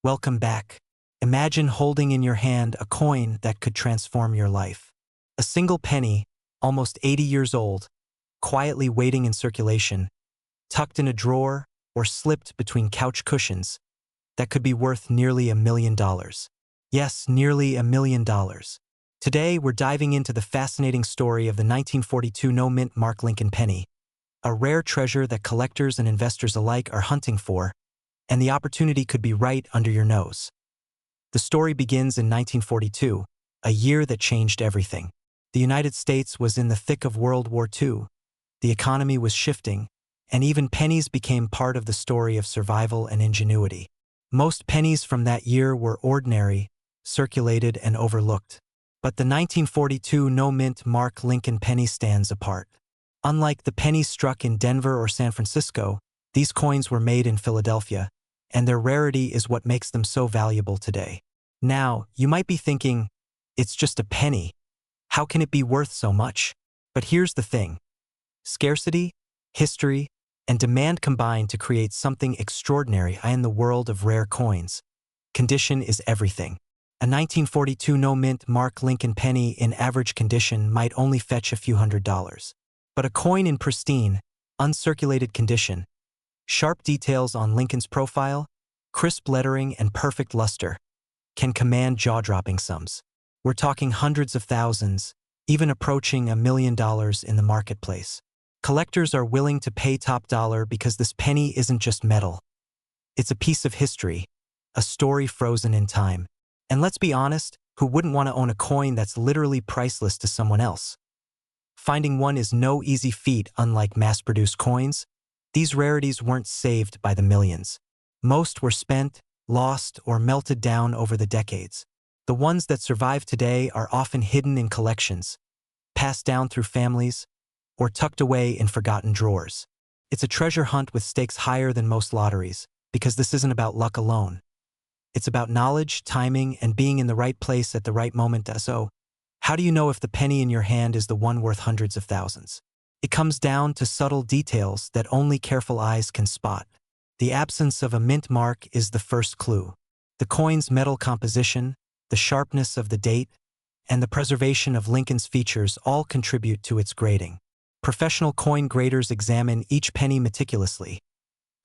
Welcome back. Imagine holding in your hand a coin that could transform your life. A single penny, almost 80 years old, quietly waiting in circulation, tucked in a drawer or slipped between couch cushions, that could be worth nearly $1 million. Yes, nearly $1 million. Today, we're diving into the fascinating story of the 1942 no-mint Mark Lincoln penny, a rare treasure that collectors and investors alike are hunting for, and the opportunity could be right under your nose. The story begins in 1942, a year that changed everything. The United States was in the thick of World War II. The economy was shifting, and even pennies became part of the story of survival and ingenuity. Most pennies from that year were ordinary, circulated, and overlooked. But the 1942 no-mint Mark Lincoln penny stands apart. Unlike the pennies struck in Denver or San Francisco, these coins were made in Philadelphia, and their rarity is what makes them so valuable today. Now, you might be thinking, it's just a penny. How can it be worth so much? But here's the thing. Scarcity, history, and demand combine to create something extraordinary in the world of rare coins. Condition is everything. A 1942 no-mint Mark Lincoln penny in average condition might only fetch a few $100s. But a coin in pristine, uncirculated condition, sharp details on Lincoln's profile, crisp lettering, and perfect luster, can command jaw-dropping sums. We're talking hundreds of thousands, even approaching $1 million in the marketplace. Collectors are willing to pay top dollar because this penny isn't just metal. It's a piece of history, a story frozen in time. And let's be honest, who wouldn't want to own a coin that's literally priceless to someone else? Finding one is no easy feat. Unlike mass-produced coins, these rarities weren't saved by the millions. Most were spent, lost, or melted down over the decades. The ones that survive today are often hidden in collections, passed down through families, or tucked away in forgotten drawers. It's a treasure hunt with stakes higher than most lotteries, because this isn't about luck alone. It's about knowledge, timing, and being in the right place at the right moment. So, how do you know if the penny in your hand is the one worth hundreds of thousands? It comes down to subtle details that only careful eyes can spot. The absence of a mint mark is the first clue. The coin's metal composition, the sharpness of the date, and the preservation of Lincoln's features all contribute to its grading. Professional coin graders examine each penny meticulously,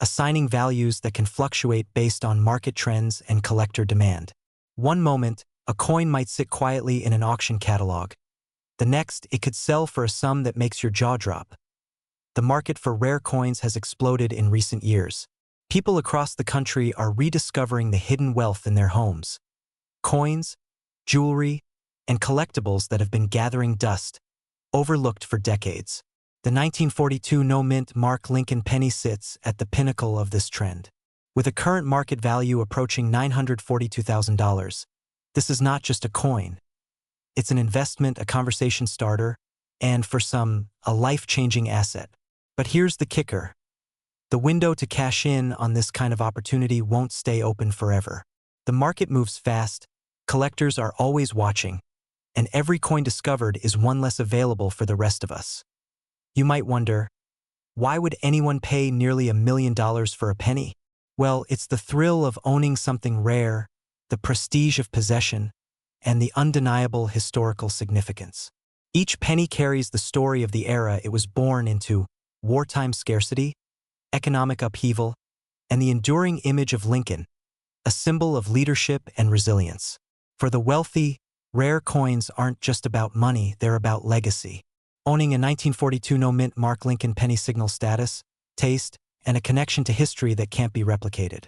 assigning values that can fluctuate based on market trends and collector demand. One moment, a coin might sit quietly in an auction catalog. The next, it could sell for a sum that makes your jaw drop. The market for rare coins has exploded in recent years. People across the country are rediscovering the hidden wealth in their homes. Coins, jewelry, and collectibles that have been gathering dust, overlooked for decades. The 1942 no-mint Mark Lincoln penny sits at the pinnacle of this trend. With a current market value approaching $942,000, this is not just a coin. It's an investment, a conversation starter, and for some, a life-changing asset. But here's the kicker. The window to cash in on this kind of opportunity won't stay open forever. The market moves fast, collectors are always watching, and every coin discovered is one less available for the rest of us. You might wonder, why would anyone pay nearly $1 million for a penny? Well, it's the thrill of owning something rare, the prestige of possession, and the undeniable historical significance. Each penny carries the story of the era it was born into: wartime scarcity, economic upheaval, and the enduring image of Lincoln, a symbol of leadership and resilience. For the wealthy, rare coins aren't just about money, they're about legacy. Owning a 1942 no-mint Mark Lincoln penny signals status, taste, and a connection to history that can't be replicated.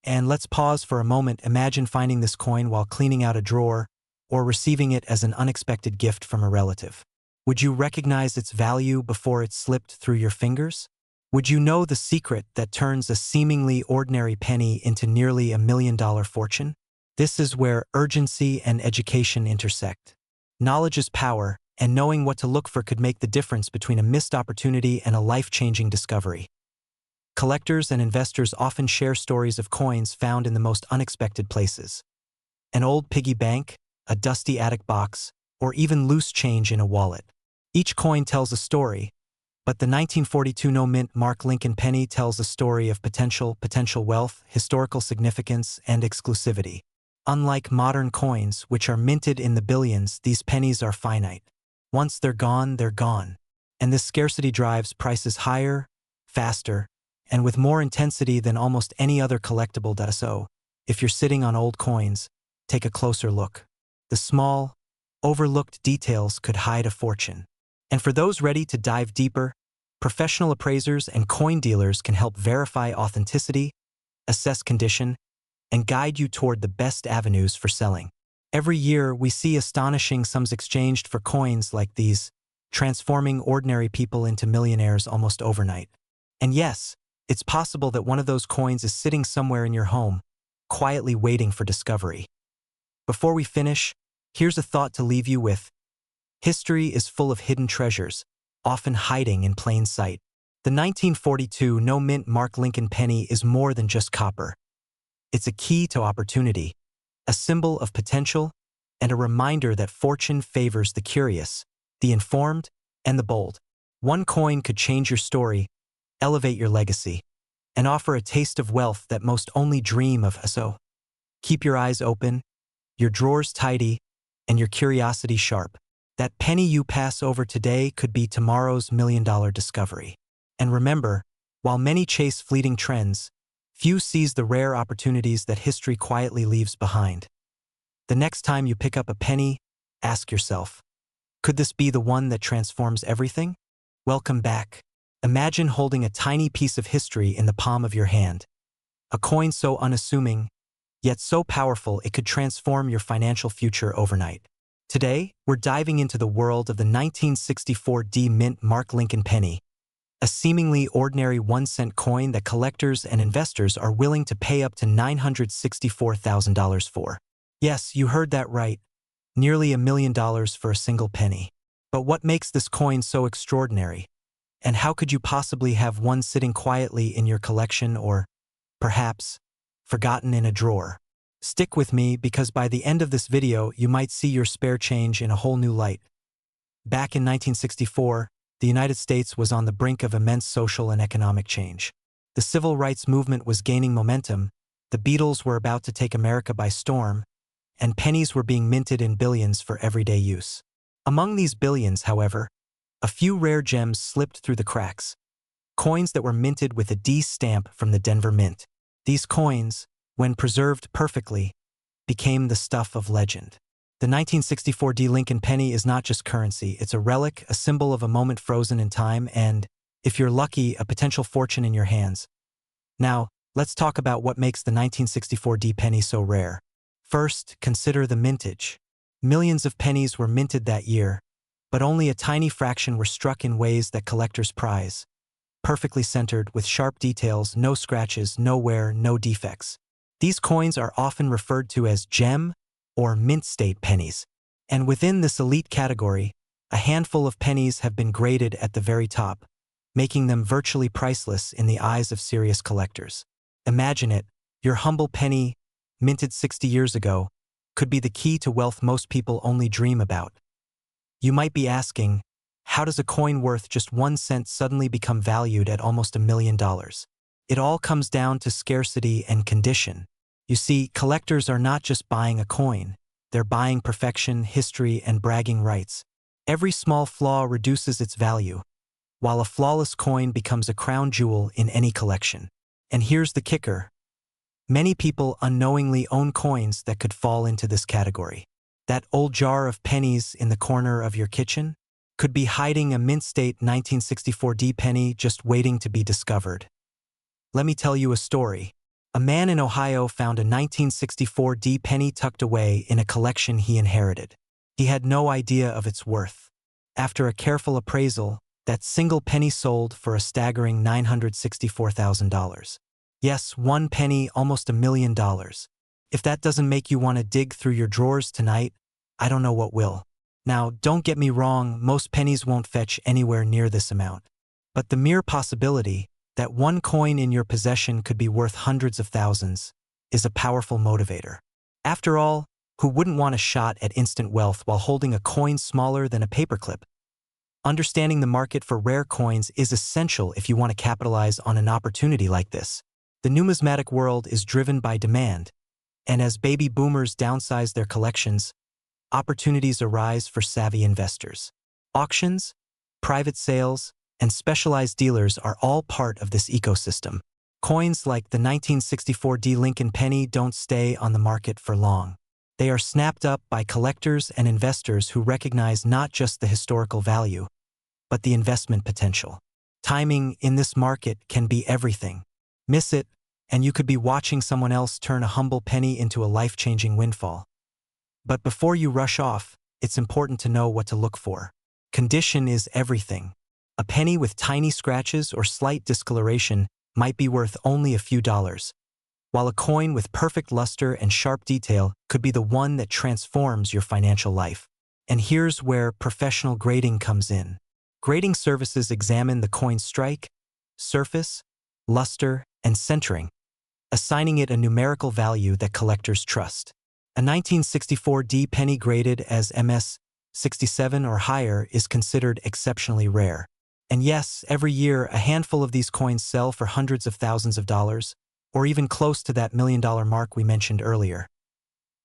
And let's pause for a moment. Imagine finding this coin while cleaning out a drawer, or receiving it as an unexpected gift from a relative. Would you recognize its value before it slipped through your fingers? Would you know the secret that turns a seemingly ordinary penny into nearly $1 million fortune? This is where urgency and education intersect. Knowledge is power, and knowing what to look for could make the difference between a missed opportunity and a life-changing discovery. Collectors and investors often share stories of coins found in the most unexpected places. An old piggy bank, a dusty attic box, or even loose change in a wallet. Each coin tells a story, But the 1942 no-mint Mark Lincoln penny tells a story of potential wealth, historical significance, and exclusivity. Unlike modern coins, which are minted in the billions, these pennies are finite. Once they're gone, they're gone. And this scarcity drives prices higher, faster, and with more intensity than almost any other collectible does. So, if you're sitting on old coins, take a closer look. The small, overlooked details could hide a fortune. And for those ready to dive deeper, professional appraisers and coin dealers can help verify authenticity, assess condition, and guide you toward the best avenues for selling. Every year, we see astonishing sums exchanged for coins like these, transforming ordinary people into millionaires almost overnight. And yes, it's possible that one of those coins is sitting somewhere in your home, quietly waiting for discovery. Before we finish, here's a thought to leave you with. History is full of hidden treasures, often hiding in plain sight. The 1942 no-mint Mark Lincoln penny is more than just copper. It's a key to opportunity, a symbol of potential, and a reminder that fortune favors the curious, the informed, and the bold. One coin could change your story, elevate your legacy, and offer a taste of wealth that most only dream of. So, keep your eyes open, your drawers tidy, and your curiosity sharp. That penny you pass over today could be tomorrow's million-dollar discovery. And remember, while many chase fleeting trends, few seize the rare opportunities that history quietly leaves behind. The next time you pick up a penny, ask yourself, could this be the one that transforms everything? Welcome back. Imagine holding a tiny piece of history in the palm of your hand. A coin so unassuming, yet so powerful it could transform your financial future overnight. Today, we're diving into the world of the 1964 D-Mint Mark Lincoln penny, a seemingly ordinary 1-cent coin that collectors and investors are willing to pay up to $964,000 for. Yes, you heard that right, nearly $1 million for a single penny. But what makes this coin so extraordinary? And how could you possibly have one sitting quietly in your collection or, perhaps, forgotten in a drawer? Stick with me because by the end of this video, you might see your spare change in a whole new light. Back in 1964, the United States was on the brink of immense social and economic change. The civil rights movement was gaining momentum, the Beatles were about to take America by storm, and pennies were being minted in billions for everyday use. Among these billions, however, a few rare gems slipped through the cracks. Coins that were minted with a D stamp from the Denver Mint. These coins, when preserved perfectly, became the stuff of legend. The 1964 D Lincoln penny is not just currency, it's a relic, a symbol of a moment frozen in time, and, if you're lucky, a potential fortune in your hands. Now, let's talk about what makes the 1964 D penny so rare. First, consider the mintage. Millions of pennies were minted that year, but only a tiny fraction were struck in ways that collectors prize. Perfectly centered, with sharp details, no scratches, no wear, no defects. These coins are often referred to as gem or mint state pennies. And within this elite category, a handful of pennies have been graded at the very top, making them virtually priceless in the eyes of serious collectors. Imagine it, your humble penny, minted 60 years ago, could be the key to wealth most people only dream about. You might be asking, how does a coin worth just 1 cent suddenly become valued at almost $1 million? It all comes down to scarcity and condition. You see, collectors are not just buying a coin, they're buying perfection, history, and bragging rights. Every small flaw reduces its value, while a flawless coin becomes a crown jewel in any collection. And here's the kicker. Many people unknowingly own coins that could fall into this category. That old jar of pennies in the corner of your kitchen could be hiding a mint state 1964 D penny just waiting to be discovered. Let me tell you a story. A man in Ohio found a 1964 D penny tucked away in a collection he inherited. He had no idea of its worth. After a careful appraisal, that single penny sold for a staggering $964,000. Yes, one penny, almost $1 million. If that doesn't make you want to dig through your drawers tonight, I don't know what will. Now, don't get me wrong, most pennies won't fetch anywhere near this amount. But the mere possibility that one coin in your possession could be worth hundreds of thousands is a powerful motivator. After all, who wouldn't want a shot at instant wealth while holding a coin smaller than a paperclip? Understanding the market for rare coins is essential if you want to capitalize on an opportunity like this. The numismatic world is driven by demand, and as baby boomers downsize their collections, opportunities arise for savvy investors. Auctions, private sales, and specialized dealers are all part of this ecosystem. Coins like the 1964 D Lincoln penny don't stay on the market for long. They are snapped up by collectors and investors who recognize not just the historical value, but the investment potential. Timing in this market can be everything. Miss it, and you could be watching someone else turn a humble penny into a life-changing windfall. But before you rush off, it's important to know what to look for. Condition is everything. A penny with tiny scratches or slight discoloration might be worth only a few dollars, while a coin with perfect luster and sharp detail could be the one that transforms your financial life. And here's where professional grading comes in. Grading services examine the coin's strike, surface, luster, and centering, assigning it a numerical value that collectors trust. A 1964 D penny graded as MS 67 or higher is considered exceptionally rare. And yes, every year a handful of these coins sell for hundreds of thousands of dollars, or even close to that $1 million mark we mentioned earlier.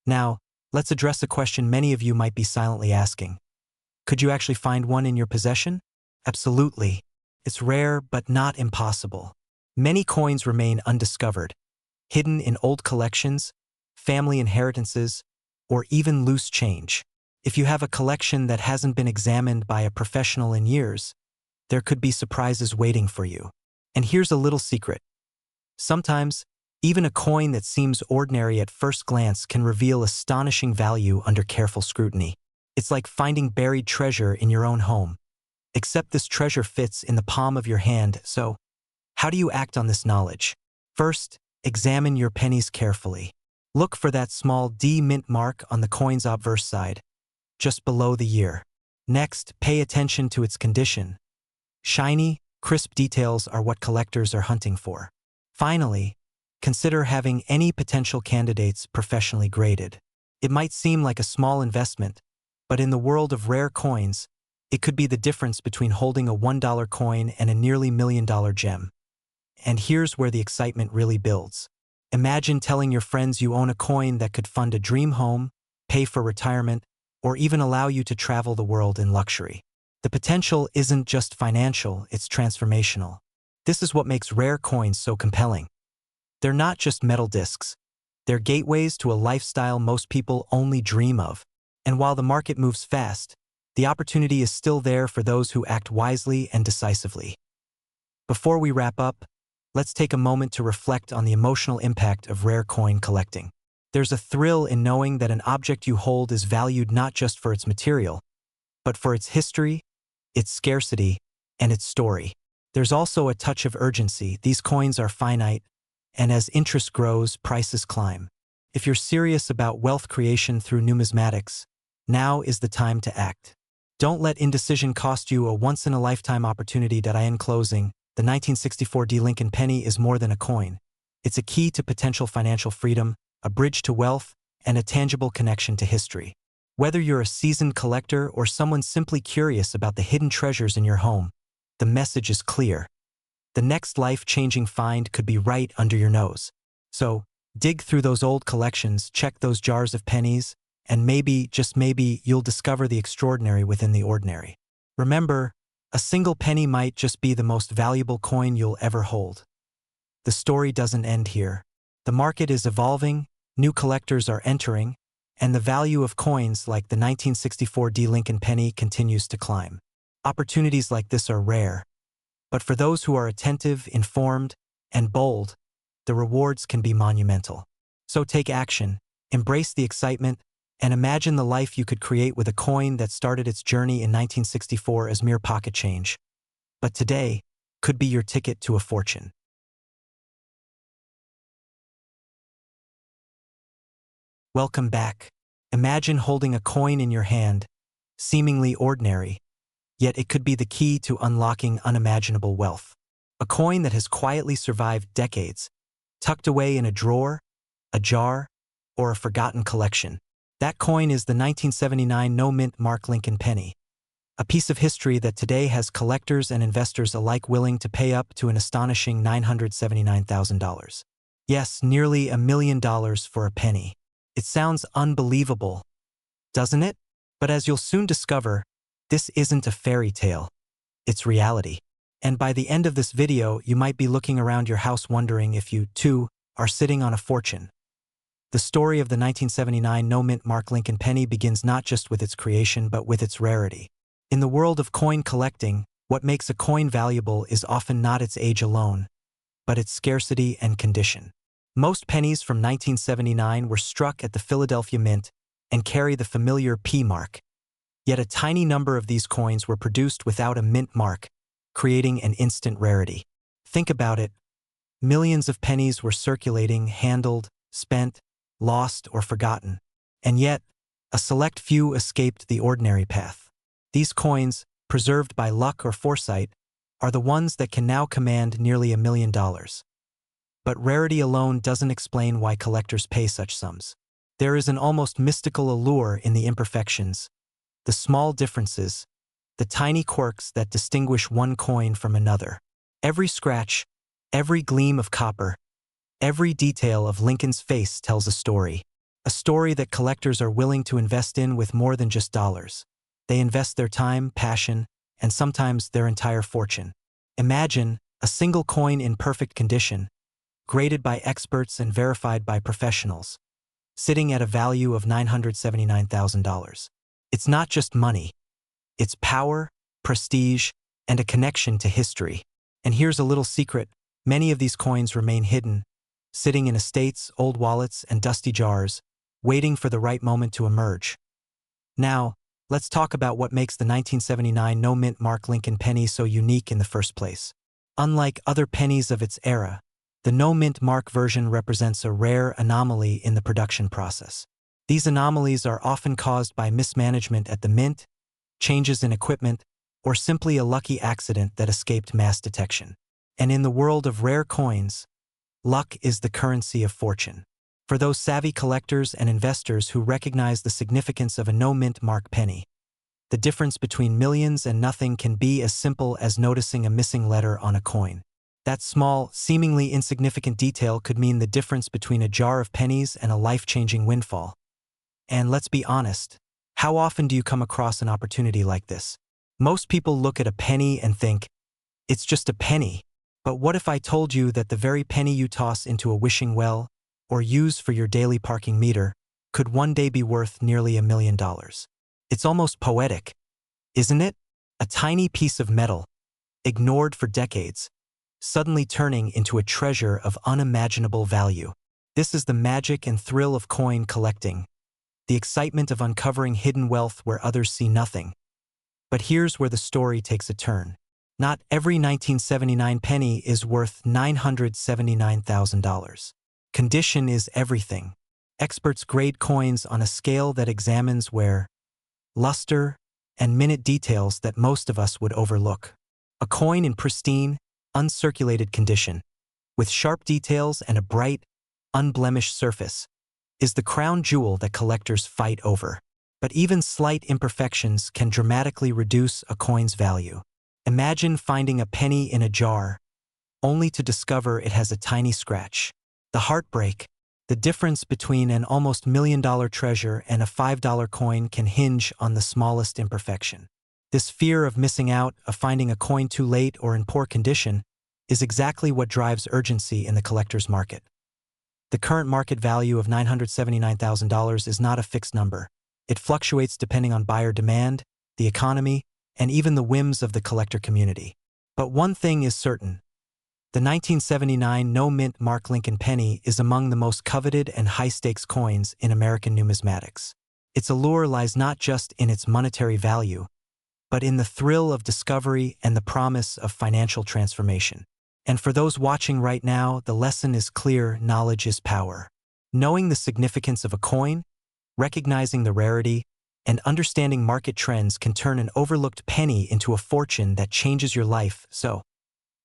Now, let's address a question many of you might be silently asking. Could you actually find one in your possession? Absolutely. It's rare, but not impossible. Many coins remain undiscovered, hidden in old collections, family inheritances, or even loose change. If you have a collection that hasn't been examined by a professional in years, there could be surprises waiting for you. And here's a little secret. Sometimes, even a coin that seems ordinary at first glance can reveal astonishing value under careful scrutiny. It's like finding buried treasure in your own home. Except this treasure fits in the palm of your hand, so how do you act on this knowledge? First, examine your pennies carefully. Look for that small D mint mark on the coin's obverse side, just below the year. Next, pay attention to its condition. Shiny, crisp details are what collectors are hunting for. Finally, consider having any potential candidates professionally graded. It might seem like a small investment, but in the world of rare coins, it could be the difference between holding a $1 coin and a nearly $1 million gem. And here's where the excitement really builds. Imagine telling your friends you own a coin that could fund a dream home, pay for retirement, or even allow you to travel the world in luxury. The potential isn't just financial, it's transformational. This is what makes rare coins so compelling. They're not just metal discs. They're gateways to a lifestyle most people only dream of. And while the market moves fast, the opportunity is still there for those who act wisely and decisively. Before we wrap up, let's take a moment to reflect on the emotional impact of rare coin collecting. There's a thrill in knowing that an object you hold is valued not just for its material, but for its history, its scarcity, and its story. There's also a touch of urgency. These coins are finite, and as interest grows, prices climb. If you're serious about wealth creation through numismatics, now is the time to act. Don't let indecision cost you a once-in-a-lifetime opportunity. In closing, the 1964 D Lincoln penny is more than a coin. It's a key to potential financial freedom, a bridge to wealth, and a tangible connection to history. Whether you're a seasoned collector or someone simply curious about the hidden treasures in your home, the message is clear. The next life-changing find could be right under your nose. So, dig through those old collections, check those jars of pennies, and maybe, just maybe, you'll discover the extraordinary within the ordinary. Remember, a single penny might just be the most valuable coin you'll ever hold. The story doesn't end here. The market is evolving, new collectors are entering, and the value of coins like the 1964 D Lincoln penny continues to climb. Opportunities like this are rare, but for those who are attentive, informed, and bold, the rewards can be monumental. So take action, embrace the excitement, and imagine the life you could create with a coin that started its journey in 1964 as mere pocket change, but today could be your ticket to a fortune. Welcome back. Imagine holding a coin in your hand, seemingly ordinary, yet it could be the key to unlocking unimaginable wealth. A coin that has quietly survived decades, tucked away in a drawer, a jar, or a forgotten collection. That coin is the 1979 no-mint mark Lincoln penny. A piece of history that today has collectors and investors alike willing to pay up to an astonishing $979,000. Yes, nearly $1 million for a penny. It sounds unbelievable, doesn't it? But as you'll soon discover, this isn't a fairy tale. It's reality. And by the end of this video, you might be looking around your house wondering if you, too, are sitting on a fortune. The story of the 1979 no-mint Mark Lincoln penny begins not just with its creation but with its rarity. In the world of coin collecting, what makes a coin valuable is often not its age alone, but its scarcity and condition. Most pennies from 1979 were struck at the Philadelphia Mint and carry the familiar P mark. Yet a tiny number of these coins were produced without a mint mark, creating an instant rarity. Think about it. Millions of pennies were circulating, handled, spent, lost, or forgotten. And yet, a select few escaped the ordinary path. These coins, preserved by luck or foresight, are the ones that can now command nearly $1 million. But rarity alone doesn't explain why collectors pay such sums. There is an almost mystical allure in the imperfections, the small differences, the tiny quirks that distinguish one coin from another. Every scratch, every gleam of copper, every detail of Lincoln's face tells a story that collectors are willing to invest in with more than just dollars. They invest their time, passion, and sometimes their entire fortune. Imagine a single coin in perfect condition, graded by experts and verified by professionals, sitting at a value of $979,000. It's not just money. It's power, prestige, and a connection to history. And here's a little secret. Many of these coins remain hidden, sitting in estates, old wallets, and dusty jars, waiting for the right moment to emerge. Now, let's talk about what makes the 1979 no-mint Mark Lincoln penny so unique in the first place. Unlike other pennies of its era, the no-mint Mark version represents a rare anomaly in the production process. These anomalies are often caused by mismanagement at the mint, changes in equipment, or simply a lucky accident that escaped mass detection. And in the world of rare coins, luck is the currency of fortune. For those savvy collectors and investors who recognize the significance of a no-mint Mark penny, the difference between millions and nothing can be as simple as noticing a missing letter on a coin. That small, seemingly insignificant detail could mean the difference between a jar of pennies and a life-changing windfall. And let's be honest, how often do you come across an opportunity like this? Most people look at a penny and think, it's just a penny. But what if I told you that the very penny you toss into a wishing well or use for your daily parking meter could one day be worth nearly $1 million? It's almost poetic, isn't it? A tiny piece of metal, ignored for decades, suddenly turning into a treasure of unimaginable value. This is the magic and thrill of coin collecting, the excitement of uncovering hidden wealth where others see nothing. But here's where the story takes a turn. Not every 1979 penny is worth $979,000. Condition is everything. Experts grade coins on a scale that examines wear, luster, and minute details that most of us would overlook. A coin in pristine, uncirculated condition, with sharp details and a bright, unblemished surface, is the crown jewel that collectors fight over. But even slight imperfections can dramatically reduce a coin's value. Imagine finding a penny in a jar, only to discover it has a tiny scratch. The heartbreak, the difference between an almost $1 million treasure and a $5 coin can hinge on the smallest imperfection. This fear of missing out, of finding a coin too late or in poor condition, is exactly what drives urgency in the collector's market. The current market value of $979,000 is not a fixed number. It fluctuates depending on buyer demand, the economy, and even the whims of the collector community. But one thing is certain. The 1979 no-mint Mark Lincoln penny is among the most coveted and high-stakes coins in American numismatics. Its allure lies not just in its monetary value, but in the thrill of discovery and the promise of financial transformation. And for those watching right now, the lesson is clear: knowledge is power. Knowing the significance of a coin, recognizing the rarity, and understanding market trends can turn an overlooked penny into a fortune that changes your life. So,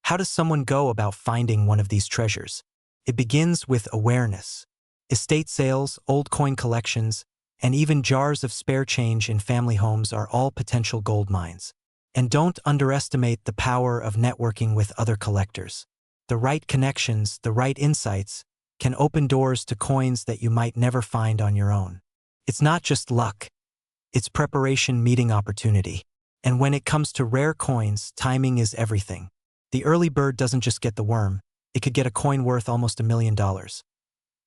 how does someone go about finding one of these treasures? It begins with awareness. Estate sales, old coin collections, and even jars of spare change in family homes are all potential gold mines. And don't underestimate the power of networking with other collectors. The right connections, the right insights, can open doors to coins that you might never find on your own. It's not just luck. It's preparation meeting opportunity. And when it comes to rare coins, timing is everything. The early bird doesn't just get the worm, it could get a coin worth almost $1 million.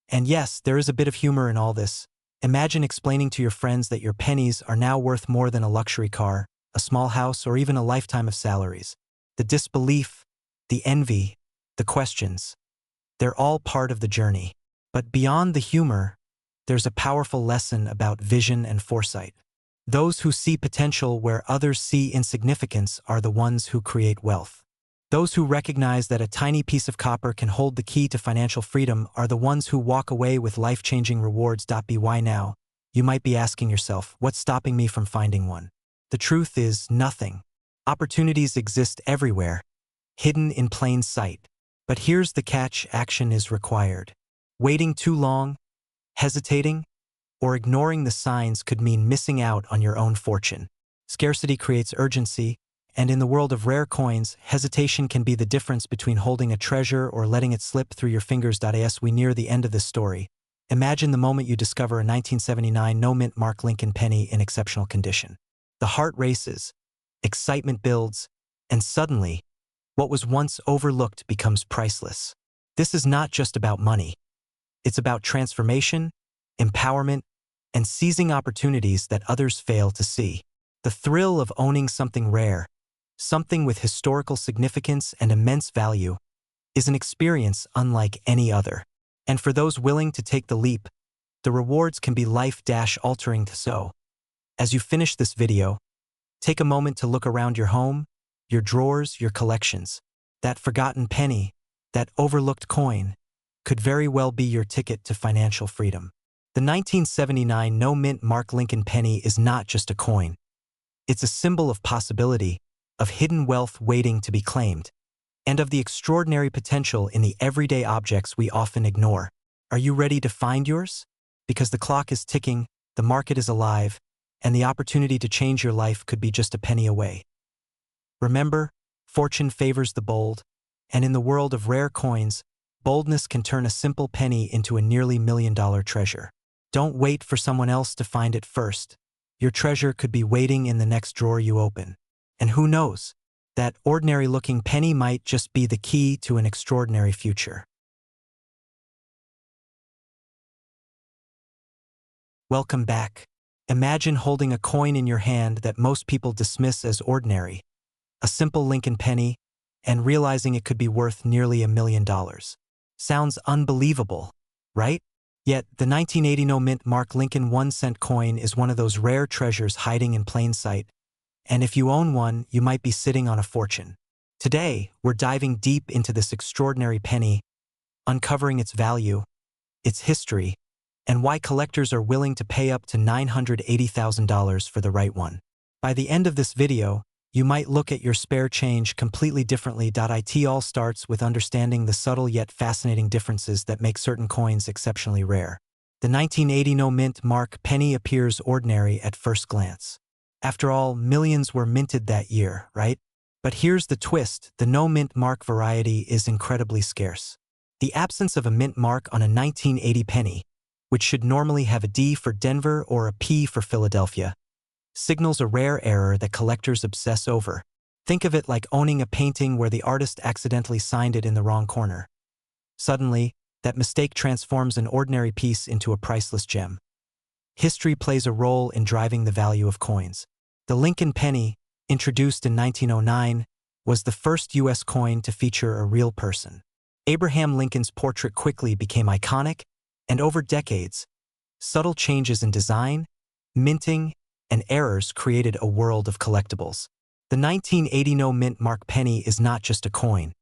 And yes, there is a bit of humor in all this. Imagine explaining to your friends that your pennies are now worth more than a luxury car, a small house, or even a lifetime of salaries. The disbelief, the envy, the questions, they're all part of the journey. But beyond the humor, there's a powerful lesson about vision and foresight. Those who see potential where others see insignificance are the ones who create wealth. Those who recognize that a tiny piece of copper can hold the key to financial freedom are the ones who walk away with life-changing rewards. Why now? You might be asking yourself, what's stopping me from finding one? The truth is nothing. Opportunities exist everywhere, hidden in plain sight. But here's the catch: action is required. Waiting too long, hesitating, or ignoring the signs could mean missing out on your own fortune. Scarcity creates urgency, and in the world of rare coins, hesitation can be the difference between holding a treasure or letting it slip through your fingers. As we near the end of this story, imagine the moment you discover a 1979 no-mint Mark Lincoln penny in exceptional condition. The heart races, excitement builds, and suddenly, what was once overlooked becomes priceless. This is not just about money. It's about transformation, empowerment, and seizing opportunities that others fail to see. The thrill of owning something rare, something with historical significance and immense value, is an experience unlike any other. And for those willing to take the leap, the rewards can be life-altering. So, as you finish this video, take a moment to look around your home, your drawers, your collections. That forgotten penny, that overlooked coin, could very well be your ticket to financial freedom. The 1979 no-mint Mark Lincoln penny is not just a coin. It's a symbol of possibility, of hidden wealth waiting to be claimed, and of the extraordinary potential in the everyday objects we often ignore. Are you ready to find yours? Because the clock is ticking, the market is alive, and the opportunity to change your life could be just a penny away. Remember, fortune favors the bold, and in the world of rare coins, boldness can turn a simple penny into a nearly $1 million treasure. Don't wait for someone else to find it first. Your treasure could be waiting in the next drawer you open. And who knows, that ordinary-looking penny might just be the key to an extraordinary future. Welcome back. Imagine holding a coin in your hand that most people dismiss as ordinary, a simple Lincoln penny, and realizing it could be worth nearly $1 million. Sounds unbelievable, right? Yet, the 1980 no-mint Mark Lincoln 1-cent coin is one of those rare treasures hiding in plain sight, and if you own one, you might be sitting on a fortune. Today, we're diving deep into this extraordinary penny, uncovering its value, its history, and why collectors are willing to pay up to $980,000 for the right one. By the end of this video, you might look at your spare change completely differently. It all starts with understanding the subtle yet fascinating differences that make certain coins exceptionally rare. The 1980 no-mint Mark penny appears ordinary at first glance. After all, millions were minted that year, right? But here's the twist: the no-mint Mark variety is incredibly scarce. The absence of a mint mark on a 1980 penny, which should normally have a D for Denver or a P for Philadelphia, signals a rare error that collectors obsess over. Think of it like owning a painting where the artist accidentally signed it in the wrong corner. Suddenly, that mistake transforms an ordinary piece into a priceless gem. History plays a role in driving the value of coins. The Lincoln penny, introduced in 1909, was the first U.S. coin to feature a real person. Abraham Lincoln's portrait quickly became iconic, and over decades, subtle changes in design, minting, and errors created a world of collectibles. The 1980 no-mint Mark penny is not just a coin.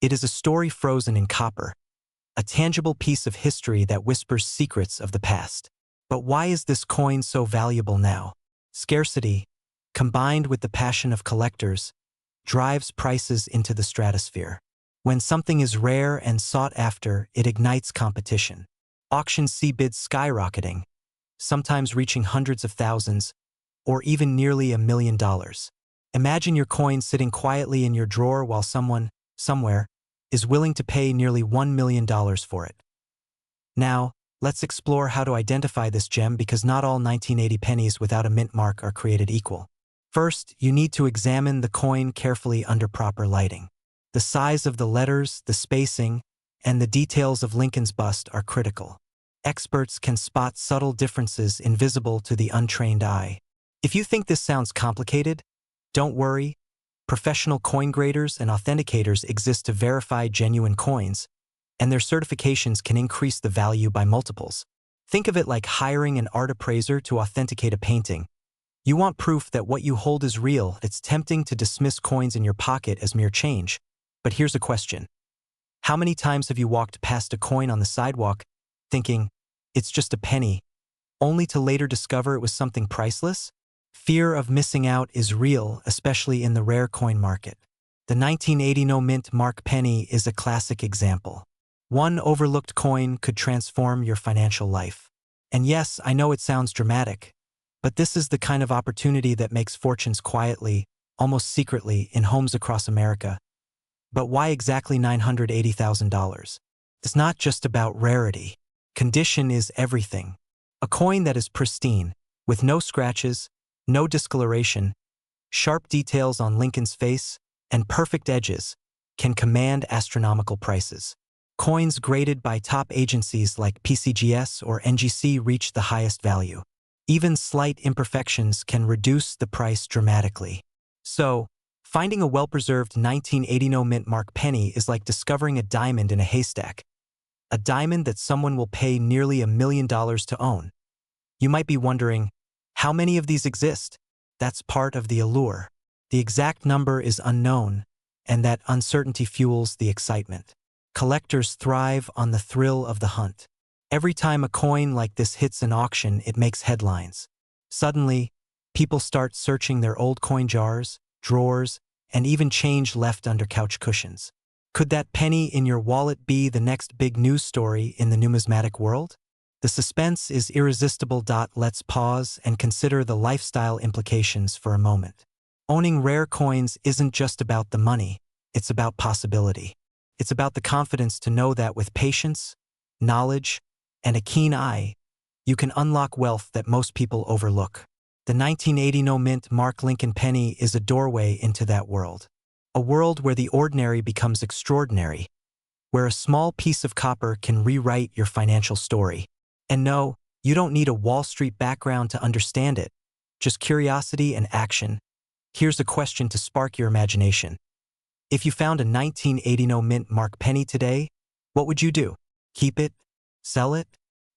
It is a story frozen in copper, a tangible piece of history that whispers secrets of the past. But why is this coin so valuable now? Scarcity, combined with the passion of collectors, drives prices into the stratosphere. When something is rare and sought after, it ignites competition. Auctions see bids skyrocketing, sometimes reaching hundreds of thousands, or even nearly $1 million. Imagine your coin sitting quietly in your drawer while someone, somewhere, is willing to pay nearly $1 million for it. Now, let's explore how to identify this gem because not all 1980 pennies without a mint mark are created equal. First, you need to examine the coin carefully under proper lighting. The size of the letters, the spacing, and the details of Lincoln's bust are critical. Experts can spot subtle differences invisible to the untrained eye. If you think this sounds complicated, don't worry. Professional coin graders and authenticators exist to verify genuine coins, and their certifications can increase the value by multiples. Think of it like hiring an art appraiser to authenticate a painting. You want proof that what you hold is real. It's tempting to dismiss coins in your pocket as mere change. But here's a question. How many times have you walked past a coin on the sidewalk thinking, it's just a penny, only to later discover it was something priceless? Fear of missing out is real, especially in the rare coin market. The 1980 no mint mark penny is a classic example. One overlooked coin could transform your financial life. And yes, I know it sounds dramatic, but this is the kind of opportunity that makes fortunes quietly, almost secretly, in homes across America. But why exactly $980,000? It's not just about rarity. Condition is everything. A coin that is pristine, with no scratches, no discoloration, sharp details on Lincoln's face, and perfect edges, can command astronomical prices. Coins graded by top agencies like PCGS or NGC reach the highest value. Even slight imperfections can reduce the price dramatically. So, finding a well-preserved 1980 no mint mark penny is like discovering a diamond in a haystack. A diamond that someone will pay nearly $1 million to own. You might be wondering, how many of these exist? That's part of the allure. The exact number is unknown, and that uncertainty fuels the excitement. Collectors thrive on the thrill of the hunt. Every time a coin like this hits an auction, it makes headlines. Suddenly, people start searching their old coin jars, drawers, and even change left under couch cushions. Could that penny in your wallet be the next big news story in the numismatic world? The suspense is irresistible. Let's pause and consider the lifestyle implications for a moment. Owning rare coins isn't just about the money, it's about possibility. It's about the confidence to know that with patience, knowledge, and a keen eye, you can unlock wealth that most people overlook. The 1980 no mint mark Lincoln penny is a doorway into that world. A world where the ordinary becomes extraordinary, where a small piece of copper can rewrite your financial story. And no, you don't need a Wall Street background to understand it, just curiosity and action. Here's a question to spark your imagination. If you found a 1980 no mint mark penny today, what would you do? Keep it? Sell it?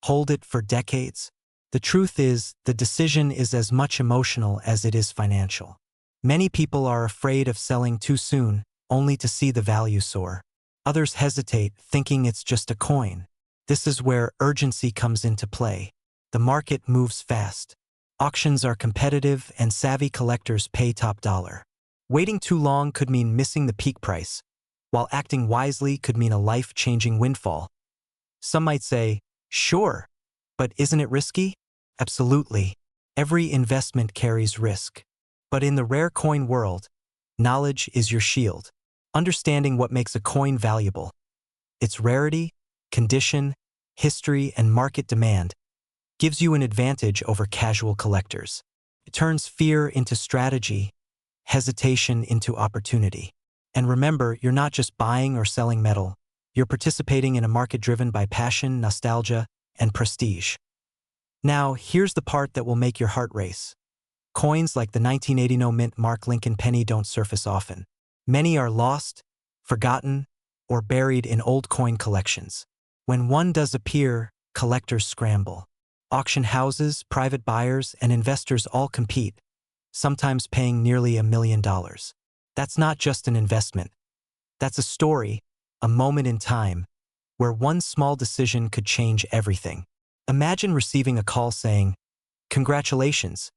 Hold it for decades? The truth is, the decision is as much emotional as it is financial. Many people are afraid of selling too soon, only to see the value soar. Others hesitate, thinking it's just a coin. This is where urgency comes into play. The market moves fast. Auctions are competitive, and savvy collectors pay top dollar. Waiting too long could mean missing the peak price, while acting wisely could mean a life-changing windfall. Some might say, sure, but isn't it risky? Absolutely. Every investment carries risk. But in the rare coin world, knowledge is your shield. Understanding what makes a coin valuable, its rarity, condition, history, and market demand, gives you an advantage over casual collectors. It turns fear into strategy, hesitation into opportunity. And remember, you're not just buying or selling metal. You're participating in a market driven by passion, nostalgia, and prestige. Now, here's the part that will make your heart race. Coins like the 1980 no mint mark Lincoln penny don't surface often. Many are lost, forgotten, or buried in old coin collections. When one does appear, collectors scramble. Auction houses, private buyers, and investors all compete, sometimes paying nearly $1 million. That's not just an investment. That's a story, a moment in time, where one small decision could change everything. Imagine receiving a call saying, "Congratulations,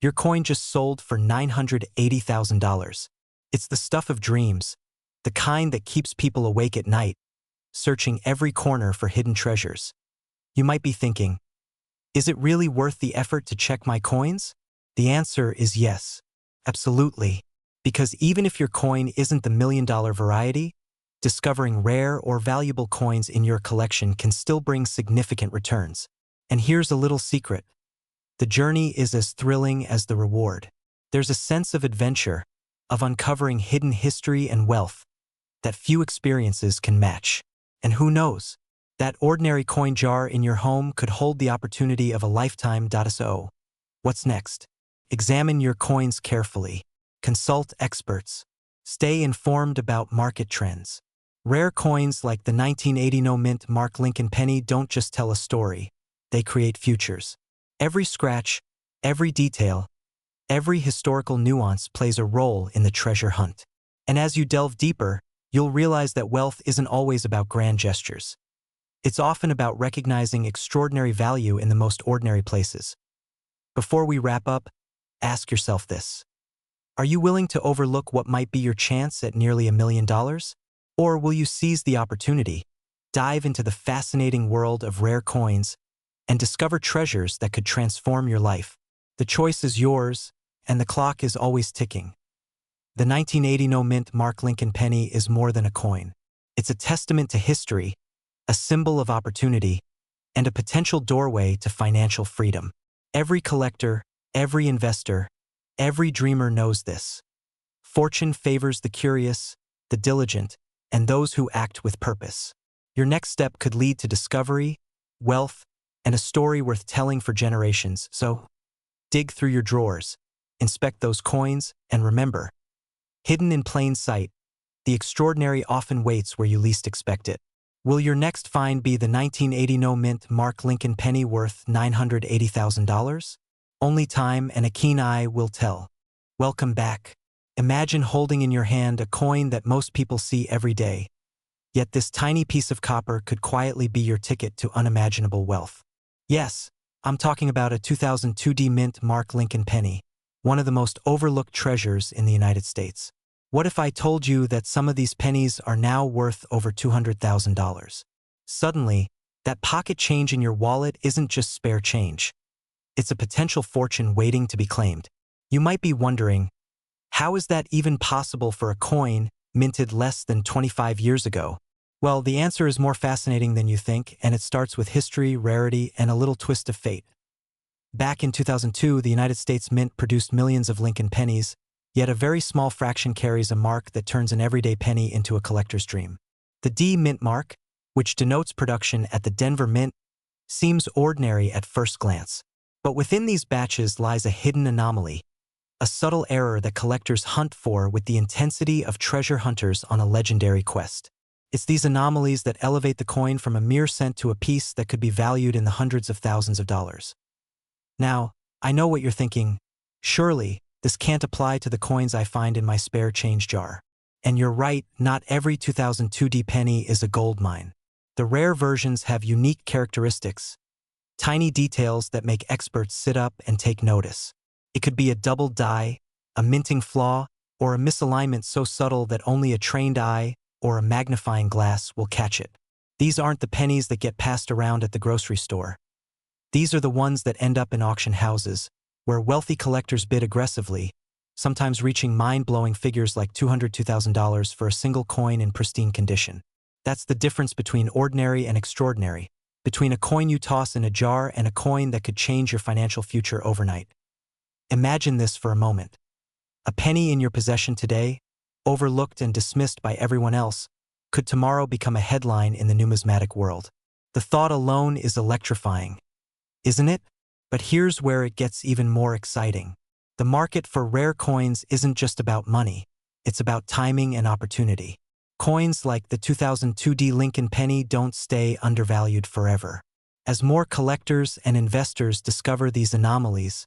your coin just sold for $980,000. It's the stuff of dreams, the kind that keeps people awake at night, searching every corner for hidden treasures." You might be thinking, Is it really worth the effort to check my coins? The answer is yes. Absolutely. Because even if your coin isn't the million-dollar variety, discovering rare or valuable coins in your collection can still bring significant returns. And here's a little secret. The journey is as thrilling as the reward. There's a sense of adventure, of uncovering hidden history and wealth that few experiences can match. And who knows? That ordinary coin jar in your home could hold the opportunity of a lifetime. So, what's next? Examine your coins carefully. Consult experts. Stay informed about market trends. Rare coins like the 1980 No Mint Mark Lincoln penny don't just tell a story, they create futures. Every scratch, every detail, every historical nuance plays a role in the treasure hunt. And as you delve deeper, you'll realize that wealth isn't always about grand gestures. It's often about recognizing extraordinary value in the most ordinary places. Before we wrap up, ask yourself this. Are you willing to overlook what might be your chance at nearly $1 million? Or will you seize the opportunity, dive into the fascinating world of rare coins, and discover treasures that could transform your life? The choice is yours, and the clock is always ticking. The 1980 No Mint Mark Lincoln penny is more than a coin. It's a testament to history, a symbol of opportunity, and a potential doorway to financial freedom. Every collector, every investor, every dreamer knows this. Fortune favors the curious, the diligent, and those who act with purpose. Your next step could lead to discovery, wealth, and a story worth telling for generations. So, dig through your drawers, inspect those coins, and remember, hidden in plain sight, the extraordinary often waits where you least expect it. Will your next find be the 1980 No Mint Mark Lincoln penny worth $980,000? Only time and a keen eye will tell. Welcome back. Imagine holding in your hand a coin that most people see every day. Yet this tiny piece of copper could quietly be your ticket to unimaginable wealth. Yes, I'm talking about a 2002 Mint Mark Lincoln penny, one of the most overlooked treasures in the United States. What if I told you that some of these pennies are now worth over $200,000? Suddenly, that pocket change in your wallet isn't just spare change. It's a potential fortune waiting to be claimed. You might be wondering, how is that even possible for a coin minted less than 25 years ago? Well, the answer is more fascinating than you think, and it starts with history, rarity, and a little twist of fate. Back in 2002, the United States Mint produced millions of Lincoln pennies, yet a very small fraction carries a mark that turns an everyday penny into a collector's dream. The D Mint mark, which denotes production at the Denver Mint, seems ordinary at first glance. But within these batches lies a hidden anomaly, a subtle error that collectors hunt for with the intensity of treasure hunters on a legendary quest. It's these anomalies that elevate the coin from a mere cent to a piece that could be valued in the hundreds of thousands of dollars. Now, I know what you're thinking. Surely, this can't apply to the coins I find in my spare change jar. And you're right, not every 2002 penny is a gold mine. The rare versions have unique characteristics, tiny details that make experts sit up and take notice. It could be a doubled die, a minting flaw, or a misalignment so subtle that only a trained eye or a magnifying glass will catch it. These aren't the pennies that get passed around at the grocery store. These are the ones that end up in auction houses, where wealthy collectors bid aggressively, sometimes reaching mind-blowing figures like $202,000 for a single coin in pristine condition. That's the difference between ordinary and extraordinary, between a coin you toss in a jar and a coin that could change your financial future overnight. Imagine this for a moment. A penny in your possession today, overlooked and dismissed by everyone else, could tomorrow become a headline in the numismatic world. The thought alone is electrifying, isn't it? But here's where it gets even more exciting. The market for rare coins isn't just about money, it's about timing and opportunity. Coins like the 2002 Lincoln penny don't stay undervalued forever. As more collectors and investors discover these anomalies,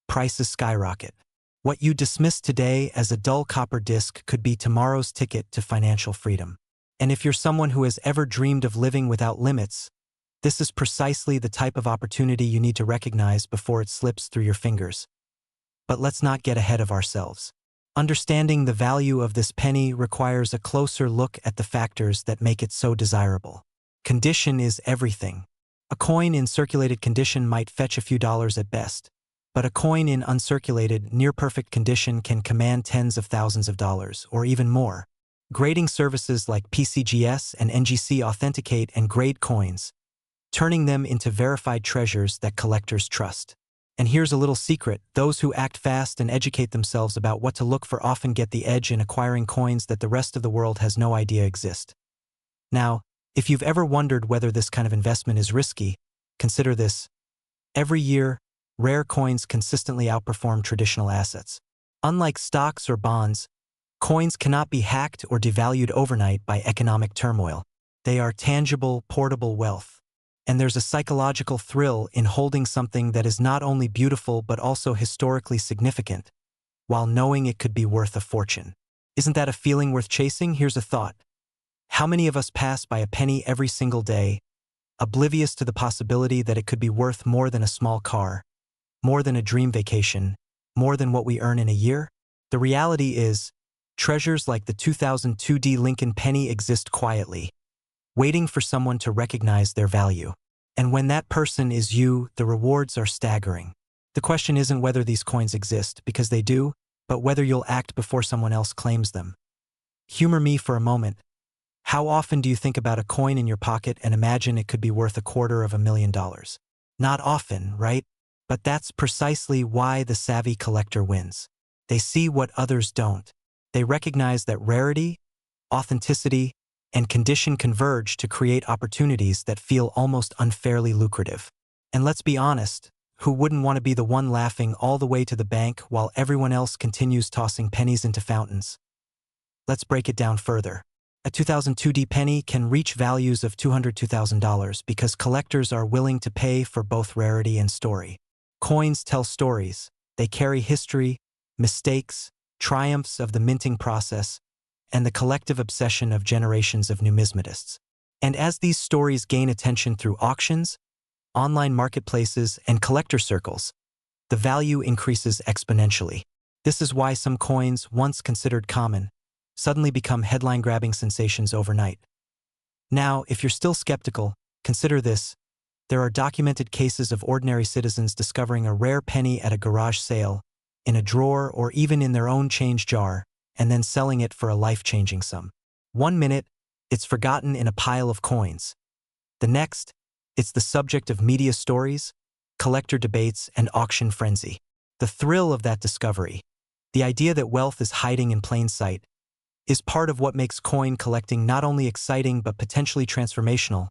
prices skyrocket. What you dismiss today as a dull copper disc could be tomorrow's ticket to financial freedom. And if you're someone who has ever dreamed of living without limits, this is precisely the type of opportunity you need to recognize before it slips through your fingers. But let's not get ahead of ourselves. Understanding the value of this penny requires a closer look at the factors that make it so desirable. Condition is everything. A coin in circulated condition might fetch a few dollars at best, but a coin in uncirculated, near-perfect condition can command tens of thousands of dollars, or even more. Grading services like PCGS and NGC authenticate and grade coins, turning them into verified treasures that collectors trust. And here's a little secret: those who act fast and educate themselves about what to look for often get the edge in acquiring coins that the rest of the world has no idea exist. Now, if you've ever wondered whether this kind of investment is risky, consider this. Every year, rare coins consistently outperform traditional assets. Unlike stocks or bonds, coins cannot be hacked or devalued overnight by economic turmoil. They are tangible, portable wealth. And there's a psychological thrill in holding something that is not only beautiful but also historically significant, while knowing it could be worth a fortune. Isn't that a feeling worth chasing? Here's a thought. How many of us pass by a penny every single day, oblivious to the possibility that it could be worth more than a small car, more than a dream vacation, more than what we earn in a year? The reality is, treasures like the 2002 VDB Lincoln penny exist quietly, waiting for someone to recognize their value. And when that person is you, the rewards are staggering. The question isn't whether these coins exist, because they do, but whether you'll act before someone else claims them. Humor me for a moment. How often do you think about a coin in your pocket and imagine it could be worth $250,000? Not often, right? But that's precisely why the savvy collector wins. They see what others don't. They recognize that rarity, authenticity, and condition converge to create opportunities that feel almost unfairly lucrative. And let's be honest, who wouldn't want to be the one laughing all the way to the bank while everyone else continues tossing pennies into fountains? Let's break it down further. A 2002 VDB penny can reach values of $202,000 because collectors are willing to pay for both rarity and story. Coins tell stories. They carry history, mistakes, triumphs of the minting process, and the collective obsession of generations of numismatists. And as these stories gain attention through auctions, online marketplaces, and collector circles, the value increases exponentially. This is why some coins, once considered common, suddenly become headline-grabbing sensations overnight. Now, if you're still skeptical, consider this. There are documented cases of ordinary citizens discovering a rare penny at a garage sale, in a drawer, or even in their own change jar, and then selling it for a life-changing sum. 1 minute, it's forgotten in a pile of coins. The next, it's the subject of media stories, collector debates, and auction frenzy. The thrill of that discovery, the idea that wealth is hiding in plain sight, is part of what makes coin collecting not only exciting but potentially transformational.